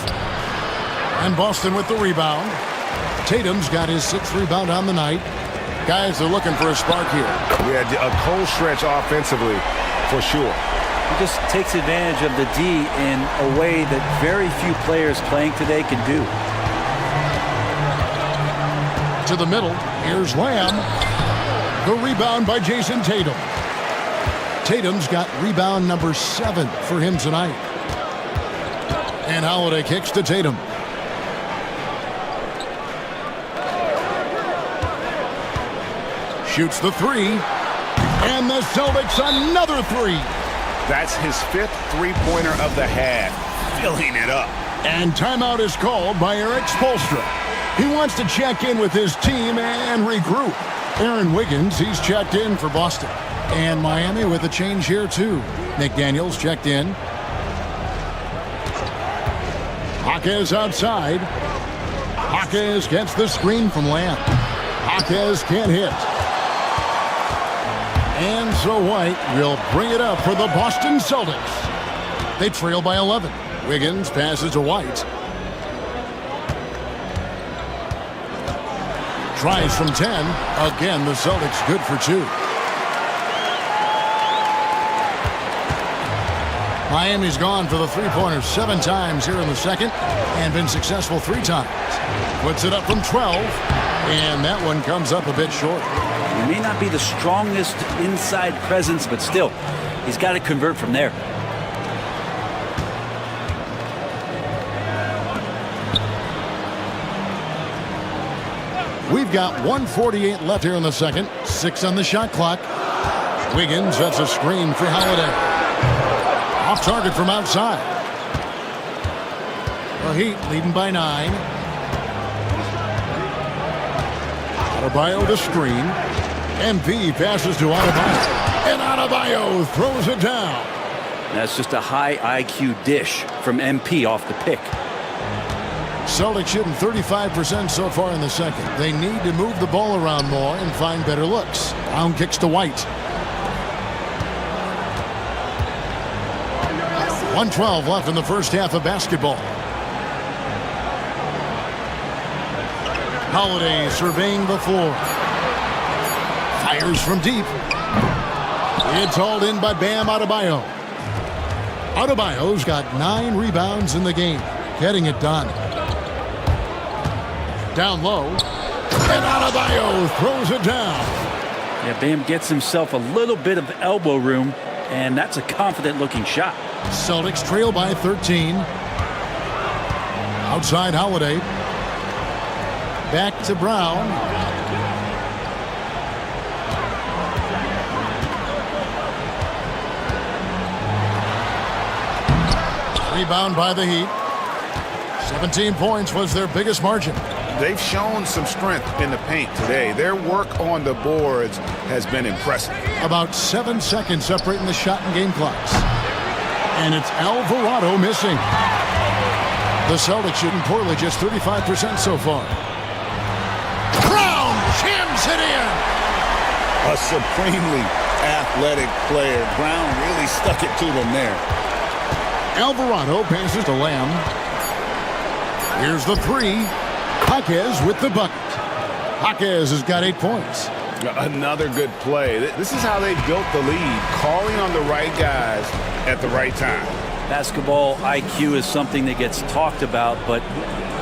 And Boston with the rebound. Tatum's got his 6th rebound on the night. Guys are looking for a spark here. Yeah, a cold stretch offensively, for sure. He just takes advantage of the D in a way that very few players playing today can do. To the middle, here's Lamb. The rebound by Jason Tatum. Tatum's got rebound number 7 for him tonight. And Holiday kicks to Tatum. Shoots the 3. And the Celtics another 3. That's his 5th three-pointer of the half. Filling it up. And timeout is called by Eric Spoelstra. He wants to check in with his team and regroup. Aaron Wiggins, he's checked in for Boston. And Miami with a change here too. Nick Daniels checked in. Jaquez outside. Jaquez gets the screen from Lamb. Jaquez can't hit. And so White will bring it up for the Boston Celtics. They trail by 11. Wiggins passes to White. Tries from 10. Again, the Celtics good for 2. Miami's gone for the three-pointer 7 times here in the second and been successful 3 times. Puts it up from 12, and that one comes up a bit short. He may not be the strongest inside presence, but still, he's got to convert from there. We've got 1:48 left here in the second. 6 on the shot clock. Wiggins, that's a screen for Holiday. Off target from outside. The Heat leading by 9. Adebayo the screen. MP passes to Adebayo. And Adebayo throws it down. That's just a high IQ dish from MP off the pick. Celtics shooting 35% so far in the second. They need to move the ball around more and find better looks. Brown kicks to White. 1:12 left in the first half of basketball. Holiday surveying the floor. Fires from deep. It's hauled in by Bam Adebayo. Adebayo's got 9 rebounds in the game, getting it done. Down low, and Adebayo throws it down. Yeah, Bam gets himself a little bit of elbow room, and that's a confident-looking shot. Celtics trail by 13. Outside Holiday. Back to Brown. Rebound by the Heat. 17 points was their biggest margin. They've shown some strength in the paint today. Their work on the boards has been impressive. About 7 seconds separating the shot and game clocks. And it's Alvarado missing. The Celtics shooting poorly, just 35% so far. Brown jams it in. A supremely athletic player. Brown really stuck it to them there. Alvarado passes to Lamb. Here's the 3. Jaquez with the bucket. Jaquez has got 8 points. Another good play. This is how they built the lead, calling on the right guys at the right time. Basketball IQ is something that gets talked about, but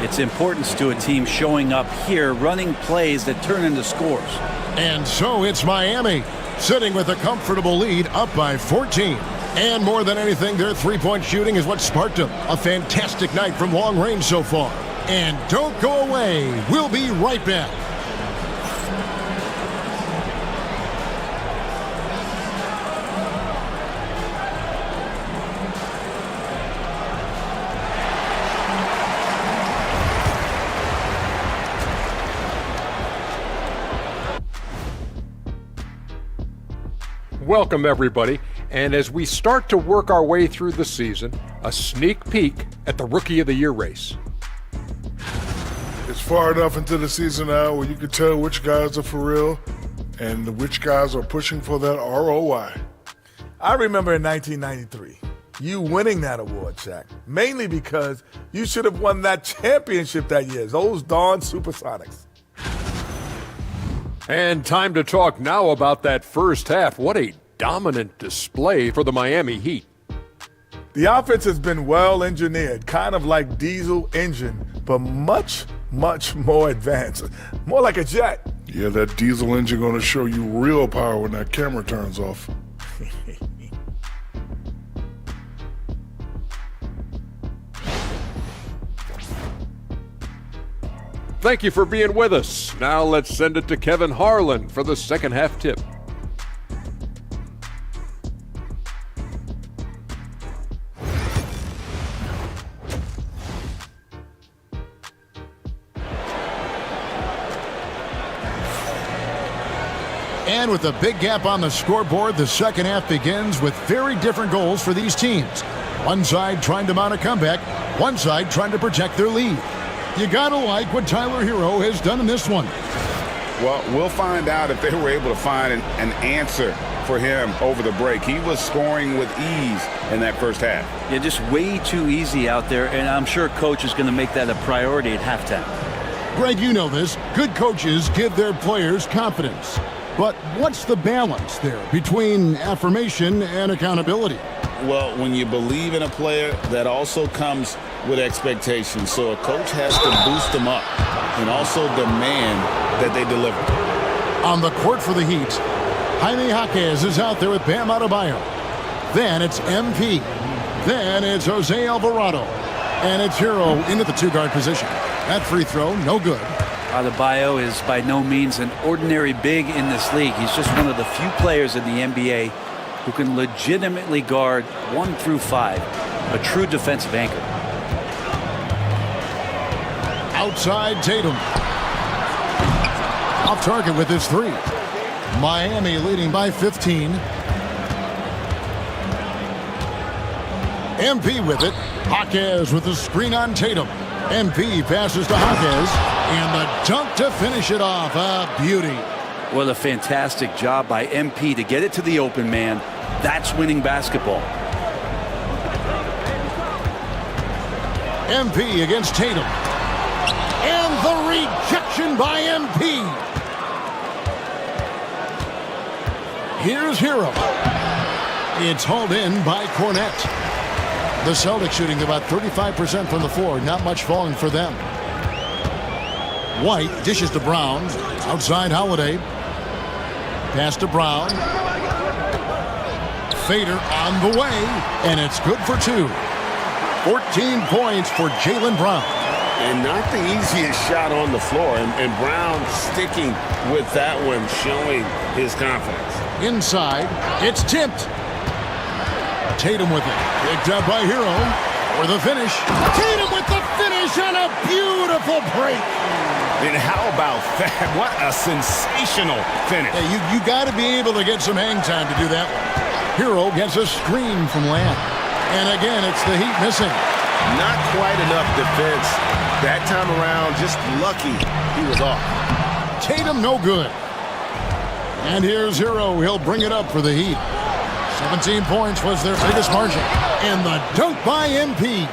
its importance to a team showing up here, running plays that turn into scores. And so it's Miami, sitting with a comfortable lead, up by 14. And more than anything, their three-point shooting is what sparked them. A fantastic night from long range so far. And don't go away. We'll be right back. Welcome, everybody. And as we start to work our way through the season, a sneak peek at the Rookie of the Year race. It's far enough into the season now where you can tell which guys are for real and which guys are pushing for that ROI. I remember in 1993, you winning that award, Shaq. Mainly because you should have won that championship that year. Those darn Supersonics. And time to talk now about that first half. What a dominant display for the Miami Heat. The offense has been well engineered, kind of like diesel engine, but much, much more advanced. More like a jet. Yeah, that diesel engine going to show you real power when that camera turns off. Thank you for being with us. Now let's send it to Kevin Harlan for the second half tip. And with a big gap on the scoreboard, the second half begins with very different goals for these teams. One side trying to mount a comeback, one side trying to protect their lead. You gotta like what Tyler Hero has done in this one. Well, we'll find out if they were able to find an answer for him over the break. He was scoring with ease in that first half. Yeah, just way too easy out there, and I'm sure coach is going to make that a priority at halftime. Greg, you know this. Good coaches give their players confidence. But what's the balance there between affirmation and accountability? Well, when you believe in a player, that also comes with expectations. So a coach has to boost them up and also demand that they deliver. On the court for the Heat, Jaime Jaquez is out there with Bam Adebayo. Then it's MP. Then it's Jose Alvarado. And it's Hero into the two-guard position. That free throw, no good. Adebayo is by no means an ordinary big in this league. He's just one of the few players in the NBA who can legitimately guard 1 through 5, a true defensive anchor. Outside Tatum. Off target with his three. Miami leading by 15. MP with it. Jaquez with the screen on Tatum. MP passes to Jaquez. And the dunk to finish it off. A beauty. What a fantastic job by MP to get it to the open man. That's winning basketball. MP against Tatum. And the rejection by MP. Here's Hero. It's hauled in by Cornette. The Celtics shooting about 35% from the floor. Not much falling for them. White dishes to Brown. Outside Holiday. Pass to Brown. Fader on the way. And it's good for 2. 14 points for Jaylen Brown. And not the easiest shot on the floor. And Brown sticking with that one, showing his confidence. Inside, it's tipped. Tatum with it. Picked up by Hero for the finish. Tatum with the finish and a beautiful break. And how about that? What a sensational finish. Hey, you got to be able to get some hang time to do that one. Hero gets a screen from Lamb. And again, it's the Heat missing. Not quite enough defense. That time around, just lucky he was off. Tatum no good. And here's Hero. He'll bring it up for the Heat. 17 points was their biggest margin. And the dunk by MP.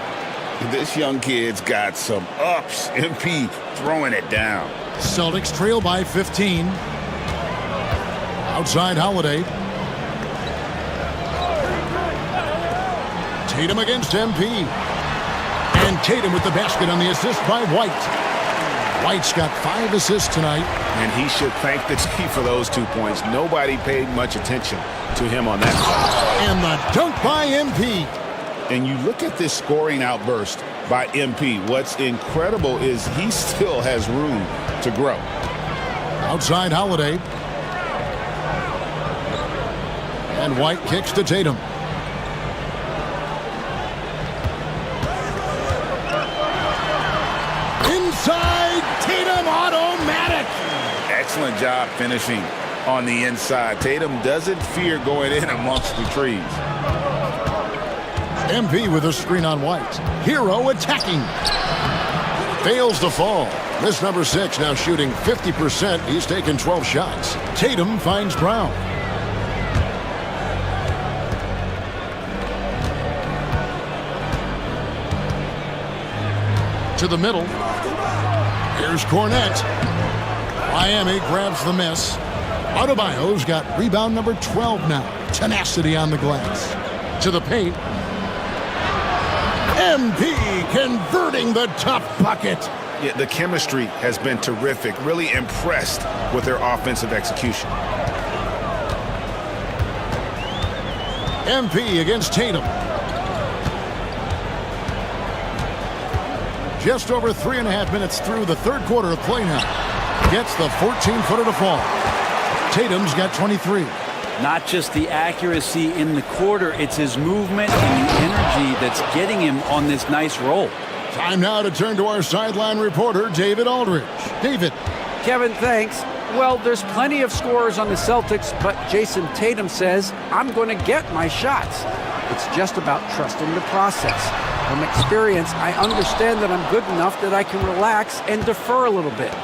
This young kid's got some ups. MP throwing it down. Celtics trail by 15. Outside Holiday. Tatum against MP. And Tatum with the basket on the assist by White. White's got 5 assists tonight. And he should thank the team for those 2 points. Nobody paid much attention to him on that side. And the dunk by MP. And you look at this scoring outburst by MP. What's incredible is he still has room to grow. Outside Holiday. And White kicks to Tatum. Inside, Tatum automatic. Excellent job finishing on the inside. Tatum doesn't fear going in amongst the trees. MP with a screen on White. Hero attacking. Fails to fall. This number 6 now shooting 50%. He's taken 12 shots. Tatum finds Brown. to the middle. Here's Cornette. Miami grabs the miss. Adebayo's got rebound number 12 now. Tenacity on the glass. To the paint. MP converting the tough bucket. Yeah, the chemistry has been terrific. Really impressed with their offensive execution. MP against Tatum. Just over 3.5 minutes through the third quarter of play now. Gets the 14-footer to fall. Tatum's got 23. Not just the accuracy in the quarter, it's his movement and the energy that's getting him on this nice roll. Time now to turn to our sideline reporter, David Aldridge. David. Kevin, thanks. Well, there's plenty of scorers on the Celtics, but Jason Tatum says, I'm going to get my shots. It's just about trusting the process. From experience, I understand that I'm good enough that I can relax and defer a little bit.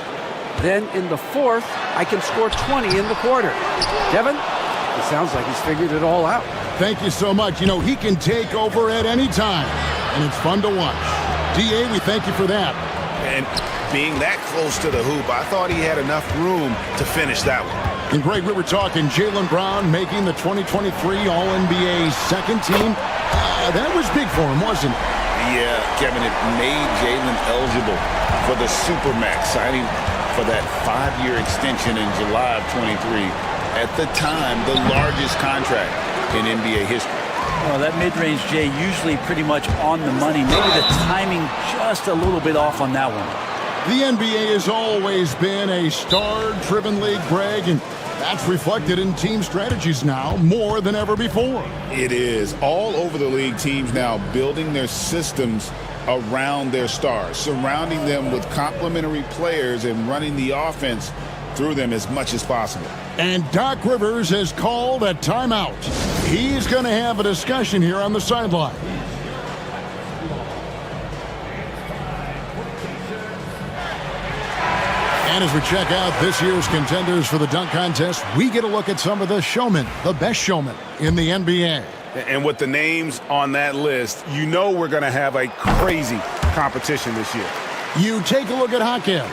Then in the fourth, I can score 20 in the quarter. Kevin, it sounds like he's figured it all out. Thank you so much. You know, he can take over at any time, and it's fun to watch. DA, we thank you for that. And being that close to the hoop, I thought he had enough room to finish that one. And Greg, we were talking Jaylen Brown making the 2023 All-NBA second team. That was big for him, wasn't it? Yeah, Kevin, it made Jaylen eligible for the Supermax, signing for that 5-year extension in July of 23. At the time, the largest contract in NBA history. Well, that mid-range, Jay, usually pretty much on the money. Maybe the timing just a little bit off on that one. The NBA has always been a star-driven league, Greg, and that's reflected in team strategies now more than ever before. It is. All over the league, teams now building their systems around their stars, surrounding them with complementary players and running the offense through them as much as possible. And Doc Rivers has called a timeout. He's going to have a discussion here on the sideline. And as we check out this year's contenders for the dunk contest, we get a look at some of the showmen, the best showmen in the NBA. And with the names on that list, you know we're going to have a crazy competition this year. You take a look at Hawkins.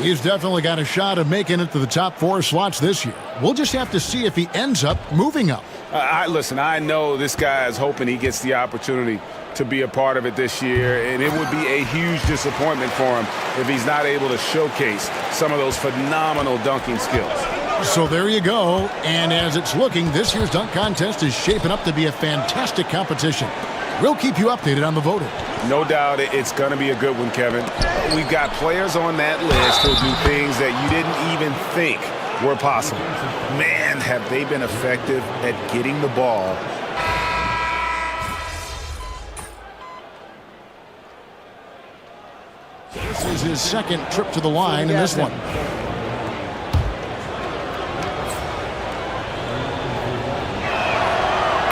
He's definitely got a shot of making it to the top 4 slots this year. We'll just have to see if he ends up moving up. Listen, I know this guy is hoping he gets the opportunity to be a part of it this year, and it would be a huge disappointment for him if he's not able to showcase some of those phenomenal dunking skills. So there you go, and as it's looking, this year's dunk contest is shaping up to be a fantastic competition. We'll keep you updated on the voting. No doubt it's going to be a good one, Kevin. We've got players on that list who'll do things that you didn't even think were possible. Man, have they been effective at getting the ball. This is his second trip to the line in this one.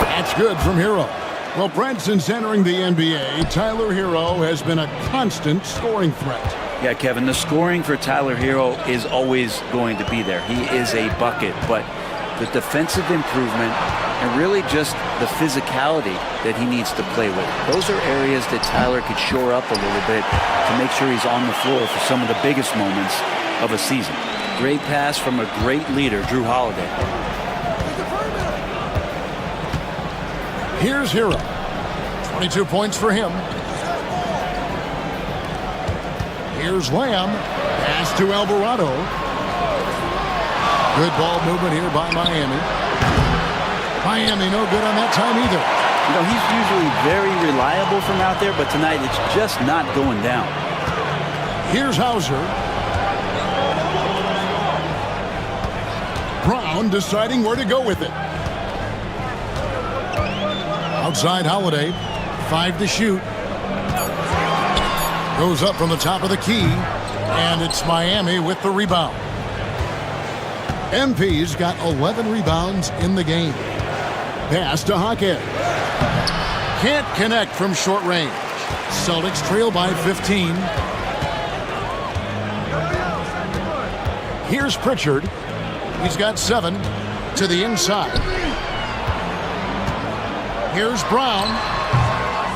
That's good from Hero. Well, Brent, since entering the NBA, Tyler Hero has been a constant scoring threat. Yeah, Kevin, the scoring for Tyler Hero is always going to be there. He is a bucket, but the defensive improvement and really just the physicality that he needs to play with. Those are areas that Tyler could shore up a little bit to make sure he's on the floor for some of the biggest moments of a season. Great pass from a great leader, Drew Holiday. Here's Hero. 22 points for him. Here's Lamb. Pass to Alvarado. Good ball movement here by Miami. Miami no good on that time either. You know, he's usually very reliable from out there, but tonight it's just not going down. Here's Hauser. Brown deciding where to go with it. Outside Holiday, 5 to shoot. Goes up from the top of the key, and it's Miami with the rebound. MP's got 11 rebounds in the game. Pass to Hawkins. Can't connect from short range. Celtics trail by 15. Here's Pritchard. He's got 7 to the inside. Here's Brown.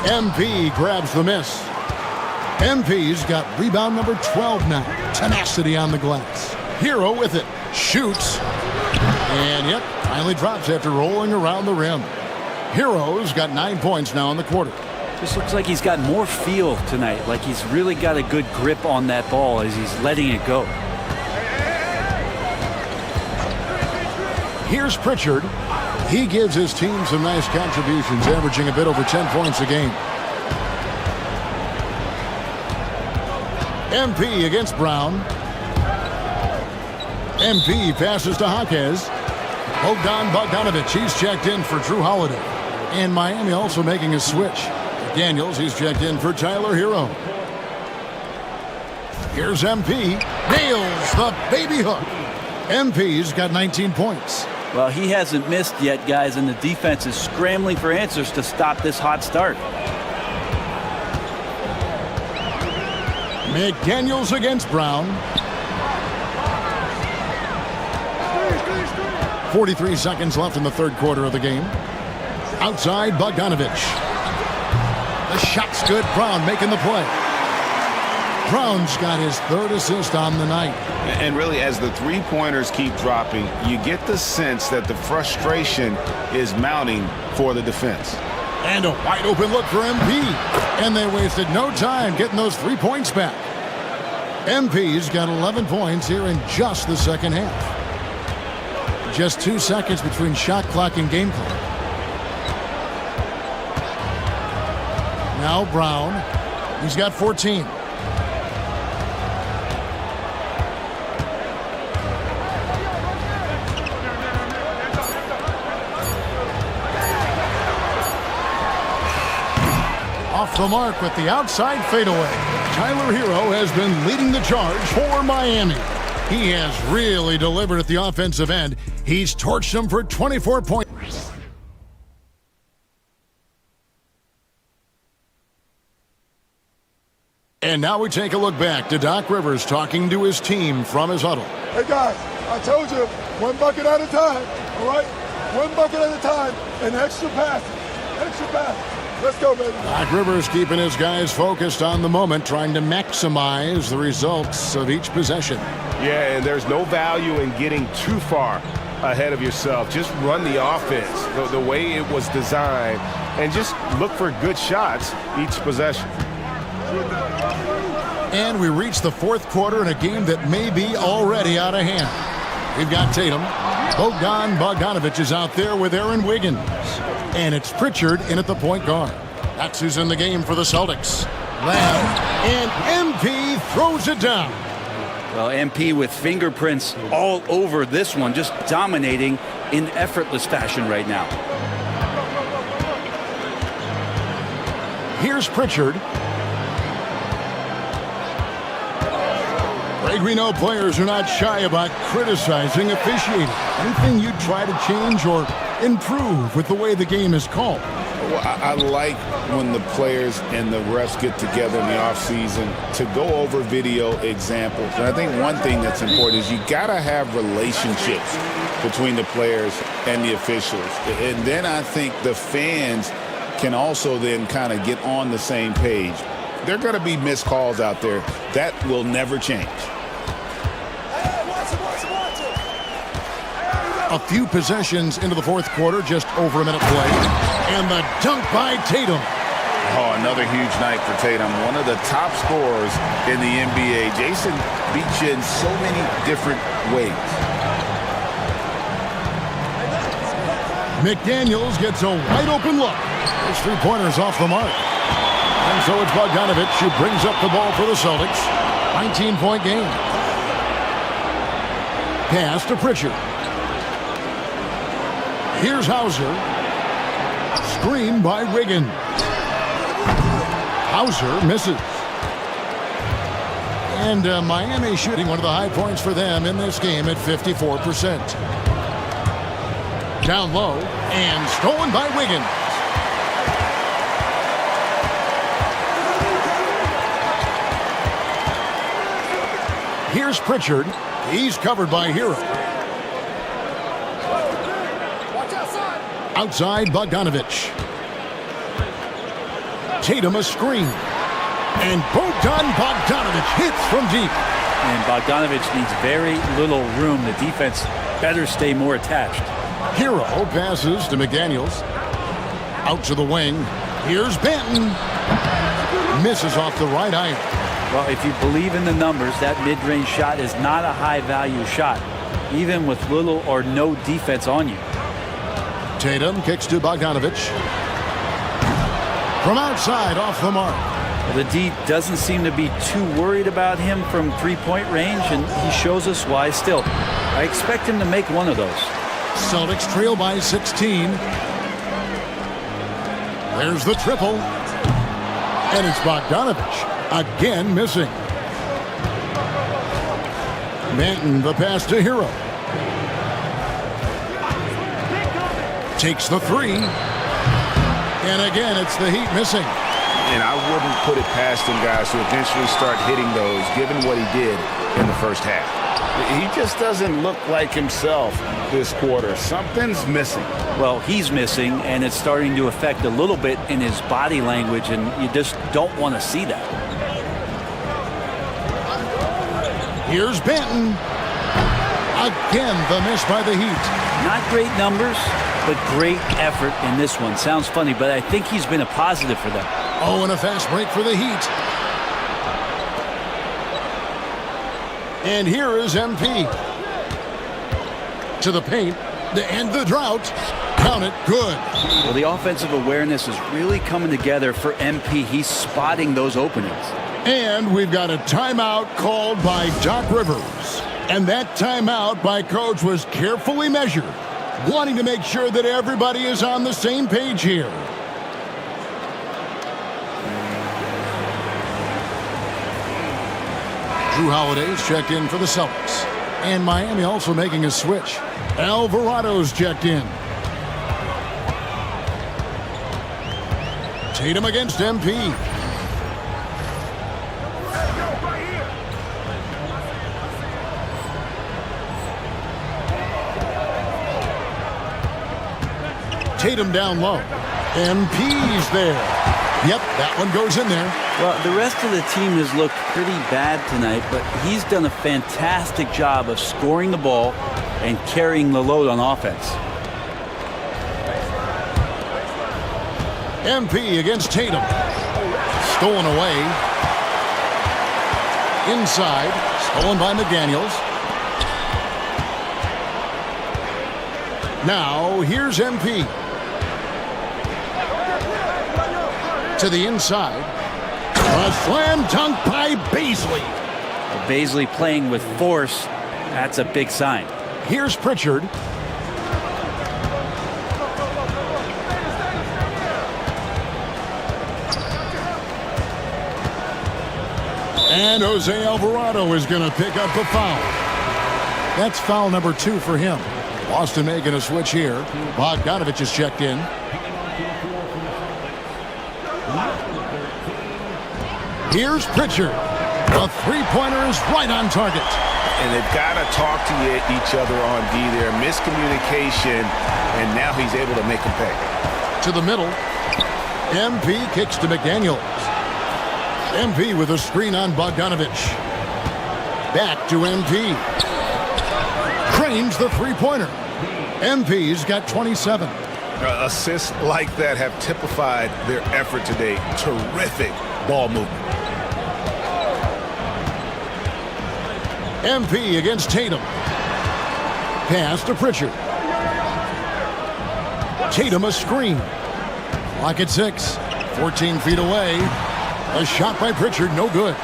MP grabs the miss. MP's got rebound number 12 now. Tenacity on the glass. Hero with it. Shoots. And yep, finally drops after rolling around the rim. Hero's got 9 points now in the quarter. Just looks like he's got more feel tonight, like he's really got a good grip on that ball as he's letting it go. Here's Pritchard. He gives his team some nice contributions, averaging a bit over 10 points a game. MP against Brown. MP passes to Jaquez. Bogdanovich, he's checked in for Drew Holiday. And Miami also making a switch. Daniels, he's checked in for Tyler Hero. Here's MP. Nails the baby hook. MP's got 19 points. Well, he hasn't missed yet, guys, and the defense is scrambling for answers to stop this hot start. McDaniels against Brown. 43 seconds left in the third quarter of the game. Outside, Bogdanovich. The shot's good. Brown making the play. Brown's got his third assist on the night. And really, as the three-pointers keep dropping, you get the sense that the frustration is mounting for the defense. And a wide open look for MP. And they wasted no time getting those 3 points back. MP's got 11 points here in just the second half. Just 2 seconds between shot clock and game clock. Now Brown. He's got 14. Off the mark with the outside fadeaway. Tyler Hero has been leading the charge for Miami. He has really delivered at the offensive end. He's torched them for 24 points. And now we take a look back to Doc Rivers talking to his team from his huddle. Hey guys, I told you, one bucket at a time, all right? One bucket at a time, and extra pass. Let's go, baby. Doc Rivers keeping his guys focused on the moment, trying to maximize the results of each possession. Yeah, and there's no value in getting too far ahead of yourself. Just run the offense the way it was designed, and just look for good shots each possession. And we reach the fourth quarter in a game that may be already out of hand. We've got Tatum. Bogdanovich is out there with Aaron Wiggins. And it's Pritchard in at the point guard. That's who's in the game for the Celtics. Lamb, and MP throws it down. Well, MP with fingerprints all over this one, just dominating in effortless fashion right now. Here's Pritchard. Greg, we know players are not shy about criticizing officiating. Anything you try to change or improve with the way the game is called? Well, I like when the players and the refs get together in the offseason to go over video examples. And I think one thing that's important is you got to have relationships between the players and the officials. And then I think the fans can also then kind of get on the same page. There are going to be missed calls out there. That will never change. A few possessions into the fourth quarter, just over a minute play. And the dunk by Tatum. Oh, another huge night for Tatum. One of the top scorers in the NBA. Jason beats you in so many different ways. McDaniels gets a wide open look. His three-pointer's off the mark. And so it's Bogdanovich who brings up the ball for the Celtics. 19-point game. Pass to Pritchard. Here's Hauser. Screen by Wiggins. Hauser misses. And Miami shooting one of the high points for them in this game at 54%. Down low and stolen by Wiggins. Here's Pritchard. He's covered by Hero. Outside, Bogdanovich. Tatum a screen. And Bogdan Bogdanovic hits from deep. And Bogdanovic needs very little room. The defense better stay more attached. Hero passes to McDaniels. Out to the wing. Here's Banton. Misses off the right iron. Well, if you believe in the numbers, that mid-range shot is not a high-value shot, even with little or no defense on you. Tatum kicks to Bogdanovic. From outside, off the mark. Well, the D doesn't seem to be too worried about him from three-point range, and he shows us why still. I expect him to make one of those. Celtics trail by 16. There's the triple. And it's Bogdanovic. Again missing. Banton the pass to Hero. Takes the three. And again, it's the Heat missing. And I wouldn't put it past him, guys, to eventually start hitting those, given what he did in the first half. He just doesn't look like himself this quarter. Something's missing. Well, he's missing, and it's starting to affect a little bit in his body language, and you just don't want to see that. Here's Banton. Again, the miss by the Heat. Not great numbers, but great effort in this one. Sounds funny, but I think he's been a positive for them. Oh, and a fast break for the Heat. And here is MP. To the paint to end the drought. Count it, good. Well, the offensive awareness is really coming together for MP. He's spotting those openings. And we've got a timeout called by Doc Rivers. And that timeout by Coach was carefully measured, wanting to make sure that everybody is on the same page here. Drew Holiday's checked in for the Celtics. And Miami also making a switch. Alvarado's checked in. Tatum against MP. Tatum down low. MP's there. Yep, that one goes in there. Well, the rest of the team has looked pretty bad tonight, but he's done a fantastic job of scoring the ball and carrying the load on offense. MP against Tatum. Stolen away. Inside. Stolen by McDaniels. Now, here's MP. To the inside. A slam dunk by Bazley. Bazley playing with force. That's a big sign. Here's Pritchard. And Jose Alvarado is going to pick up a foul. That's foul number 2 for him. Boston making a switch here. Bogdanovic is checked in. Here's Pritchard. The three-pointer is right on target. And they've got to talk to each other on D there. Miscommunication, and now he's able to make them pay. To the middle. MP kicks to McDaniels. MP with a screen on Bogdanovic. Back to MP. Cranes the three-pointer. MP's got 27. Assists like that have typified their effort today. Terrific ball movement. MP against Tatum. Pass to Pritchard. Tatum a screen. Lock at 6. 14 feet away. A shot by Pritchard, no good.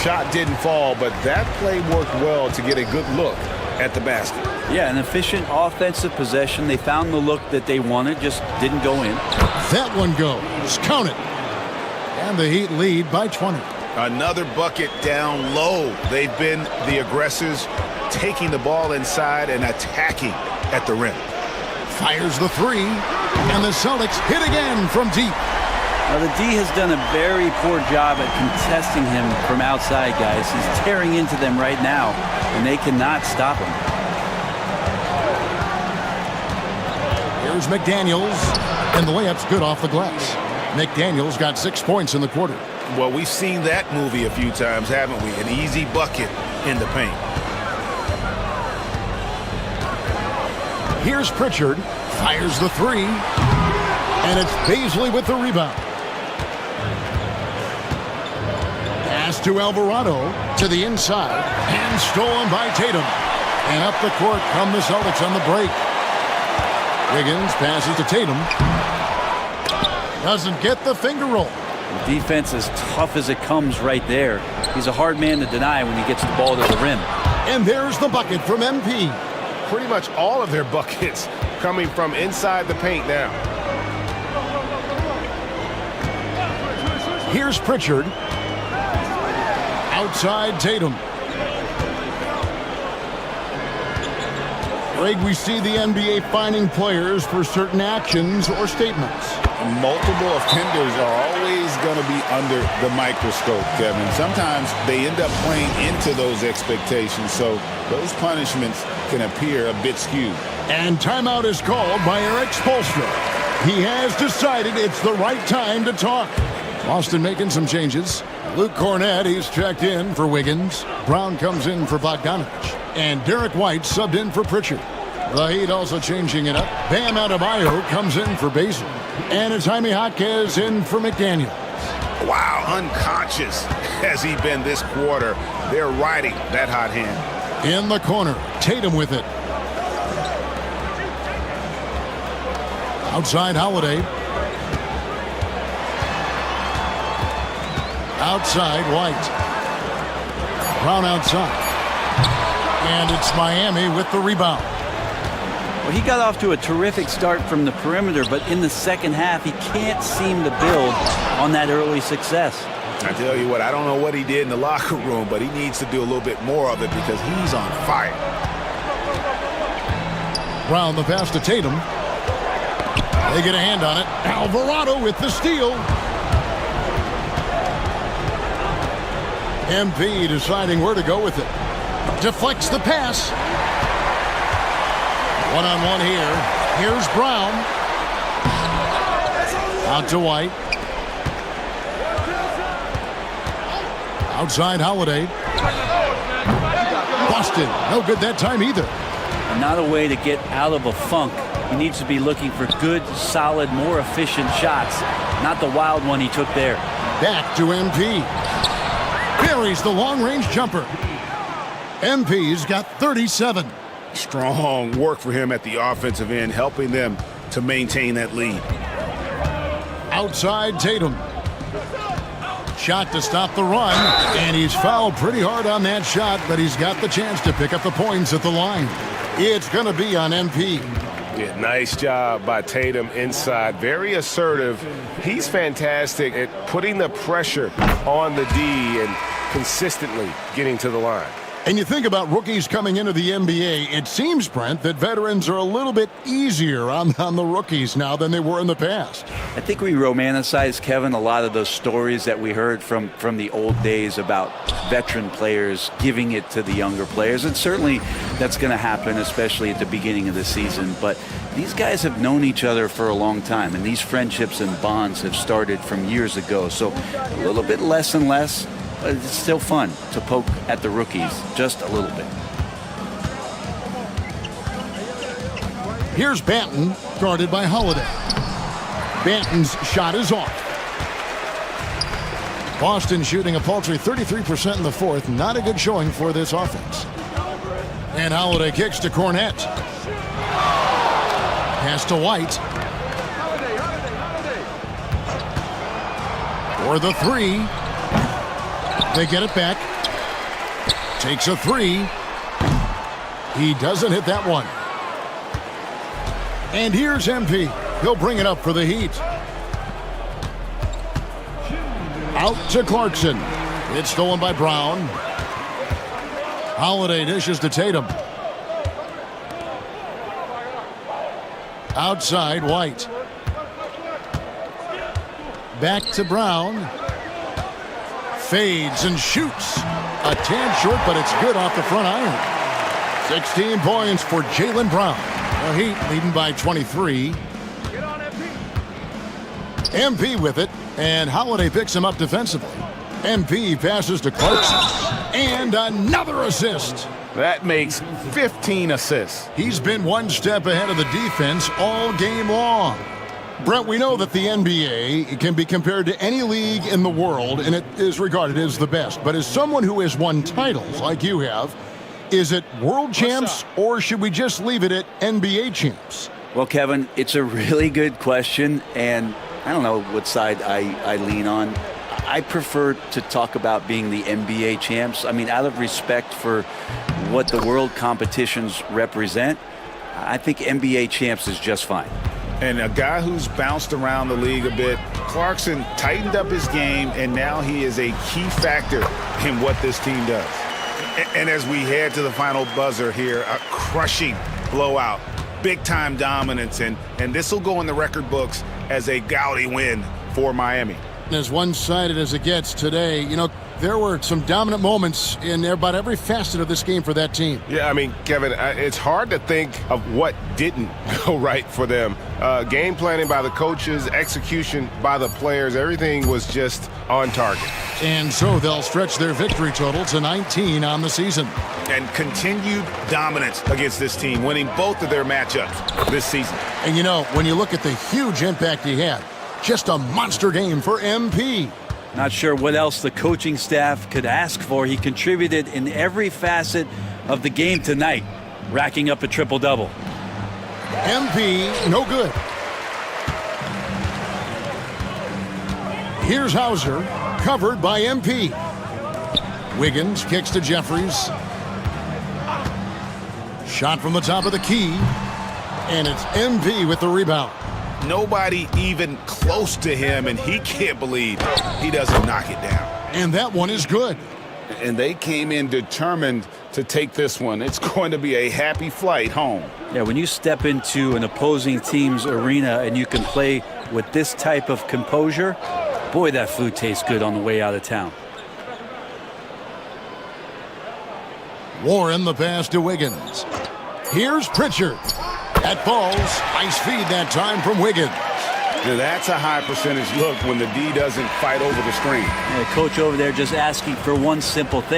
Shot didn't fall, but that play worked well to get a good look at the basket. Yeah, an efficient offensive possession. They found the look that they wanted, just didn't go in. That one goes. Count it. And the Heat lead by 20. Another bucket down low. They've been the aggressors, taking the ball inside and attacking at the rim. Fires the three, and the Celtics hit again from deep. Now, the D has done a very poor job at contesting him from outside, guys. He's tearing into them right now, and they cannot stop him. Here's McDaniels, and the layup's good off the glass. McDaniels got 6 points in the quarter. Well, we've seen that movie a few times, haven't we? An easy bucket in the paint. Here's Pritchard, fires the three, and it's Baisley with the rebound. Pass to Alvarado, to the inside, and stolen by Tatum. And up the court come the Celtics on the break. Wiggins passes to Tatum. Doesn't get the finger roll. The defense as tough as it comes right there. He's a hard man to deny when he gets the ball to the rim. And there's the bucket from MP. Pretty much all of their buckets coming from inside the paint now. Here's Pritchard. Outside Tatum. Greg, we see the NBA fining players for certain actions or statements. Multiple offenders are always going to be under the microscope, Kevin. Sometimes they end up playing into those expectations, so those punishments can appear a bit skewed. And timeout is called by Eric Spoelstra. He has decided it's the right time to talk. Boston making some changes. Luke Cornett, he's checked in for Wiggins. Brown comes in for Bogdanovich. And Derek White subbed in for Pritchard. The Heat also changing it up. Bam Adebayo comes in for Baisley. And it's Jaime Jaquez in for McDaniel. Wow, unconscious has he been this quarter. They're riding that hot hand. In the corner, Tatum with it. Outside Holiday. Outside White. Brown outside. And it's Miami with the rebound. Well, he got off to a terrific start from the perimeter, but in the second half, he can't seem to build on that early success. I tell you what, I don't know what he did in the locker room, but he needs to do a little bit more of it because he's on fire. Brown the pass to Tatum. They get a hand on it. Alvarado with the steal. MP deciding where to go with it. Deflects the pass. One-on-one here. Here's Brown. Out to White. Outside Holiday. Boston. No good that time either. Not a way to get out of a funk. He needs to be looking for good, solid, more efficient shots. Not the wild one he took there. Back to MP. Buries the long-range jumper. MP's got 37. Strong work for him at the offensive end, helping them to maintain that lead. Outside Tatum. Shot to stop the run, and he's fouled pretty hard on that shot, but he's got the chance to pick up the points at the line. It's going to be on MP. Yeah, nice job by Tatum inside. Very assertive. He's fantastic at putting the pressure on the D and consistently getting to the line. And you think about rookies coming into the NBA, it seems, Brent, that veterans are a little bit easier on the rookies now than they were in the past. I think we romanticize, Kevin, a lot of those stories that we heard from the old days about veteran players giving it to the younger players. And certainly that's going to happen, especially at the beginning of the season. But these guys have known each other for a long time, and these friendships and bonds have started from years ago. So a little bit less and less. But it's still fun to poke at the rookies just a little bit. Here's Banton, guarded by Holiday. Banton's shot is off. Boston shooting a paltry 33% in the fourth. Not a good showing for this offense. And Holiday kicks to Cornett. Pass to White. For the three. They get it back. Takes a three. He doesn't hit that one. And here's MP. He'll bring it up for the Heat. Out to Clarkson. It's stolen by Brown. Holiday dishes to Tatum. Outside White. Back to Brown. Fades and shoots. A tad short, but it's good off the front iron. 16 points for Jaylen Brown. The Heat leading by 23. MP with it, and Holiday picks him up defensively. MP passes to Clarkson, and another assist. That makes 15 assists. He's been one step ahead of the defense all game long. Brent, we know that the NBA can be compared to any league in the world, and it is regarded as the best. But as someone who has won titles like you have, is it world champs, or should we just leave it at NBA champs? Well, Kevin, it's a really good question, and I don't know what side I lean on. I prefer to talk about being the NBA champs. I mean, out of respect for what the world competitions represent, I think NBA champs is just fine. And a guy who's bounced around the league a bit, Clarkson tightened up his game, and now he is a key factor in what this team does. And as we head to the final buzzer here, a crushing blowout, big-time dominance, and this will go in the record books as a gaudy win for Miami. As one-sided as it gets today, you know, there were some dominant moments in about every facet of this game for that team. Yeah, I mean, Kevin, it's hard to think of what didn't go right for them. Game planning by the coaches, execution by the players, everything was just on target. And so they'll stretch their victory total to 19 on the season. And continued dominance against this team, winning both of their matchups this season. And you know, when you look at the huge impact he had, just a monster game for MP. Not sure what else the coaching staff could ask for. He contributed in every facet of the game tonight, racking up a triple-double. MP, no good. Here's Hauser, covered by MP. Wiggins kicks to Jeffries. Shot from the top of the key. And it's MP with the rebound. Nobody even close to him, and he can't believe he doesn't knock it down. And that one is good. And they came in determined to take this one. It's going to be a happy flight home. Yeah, when you step into an opposing team's arena and you can play with this type of composure, boy, that food tastes good on the way out of town. Warren the pass to Wiggins. Here's Pritchard. That falls. Nice feed that time from Wiggins. Now that's a high percentage look when the D doesn't fight over the screen. Yeah, coach over there just asking for one simple thing.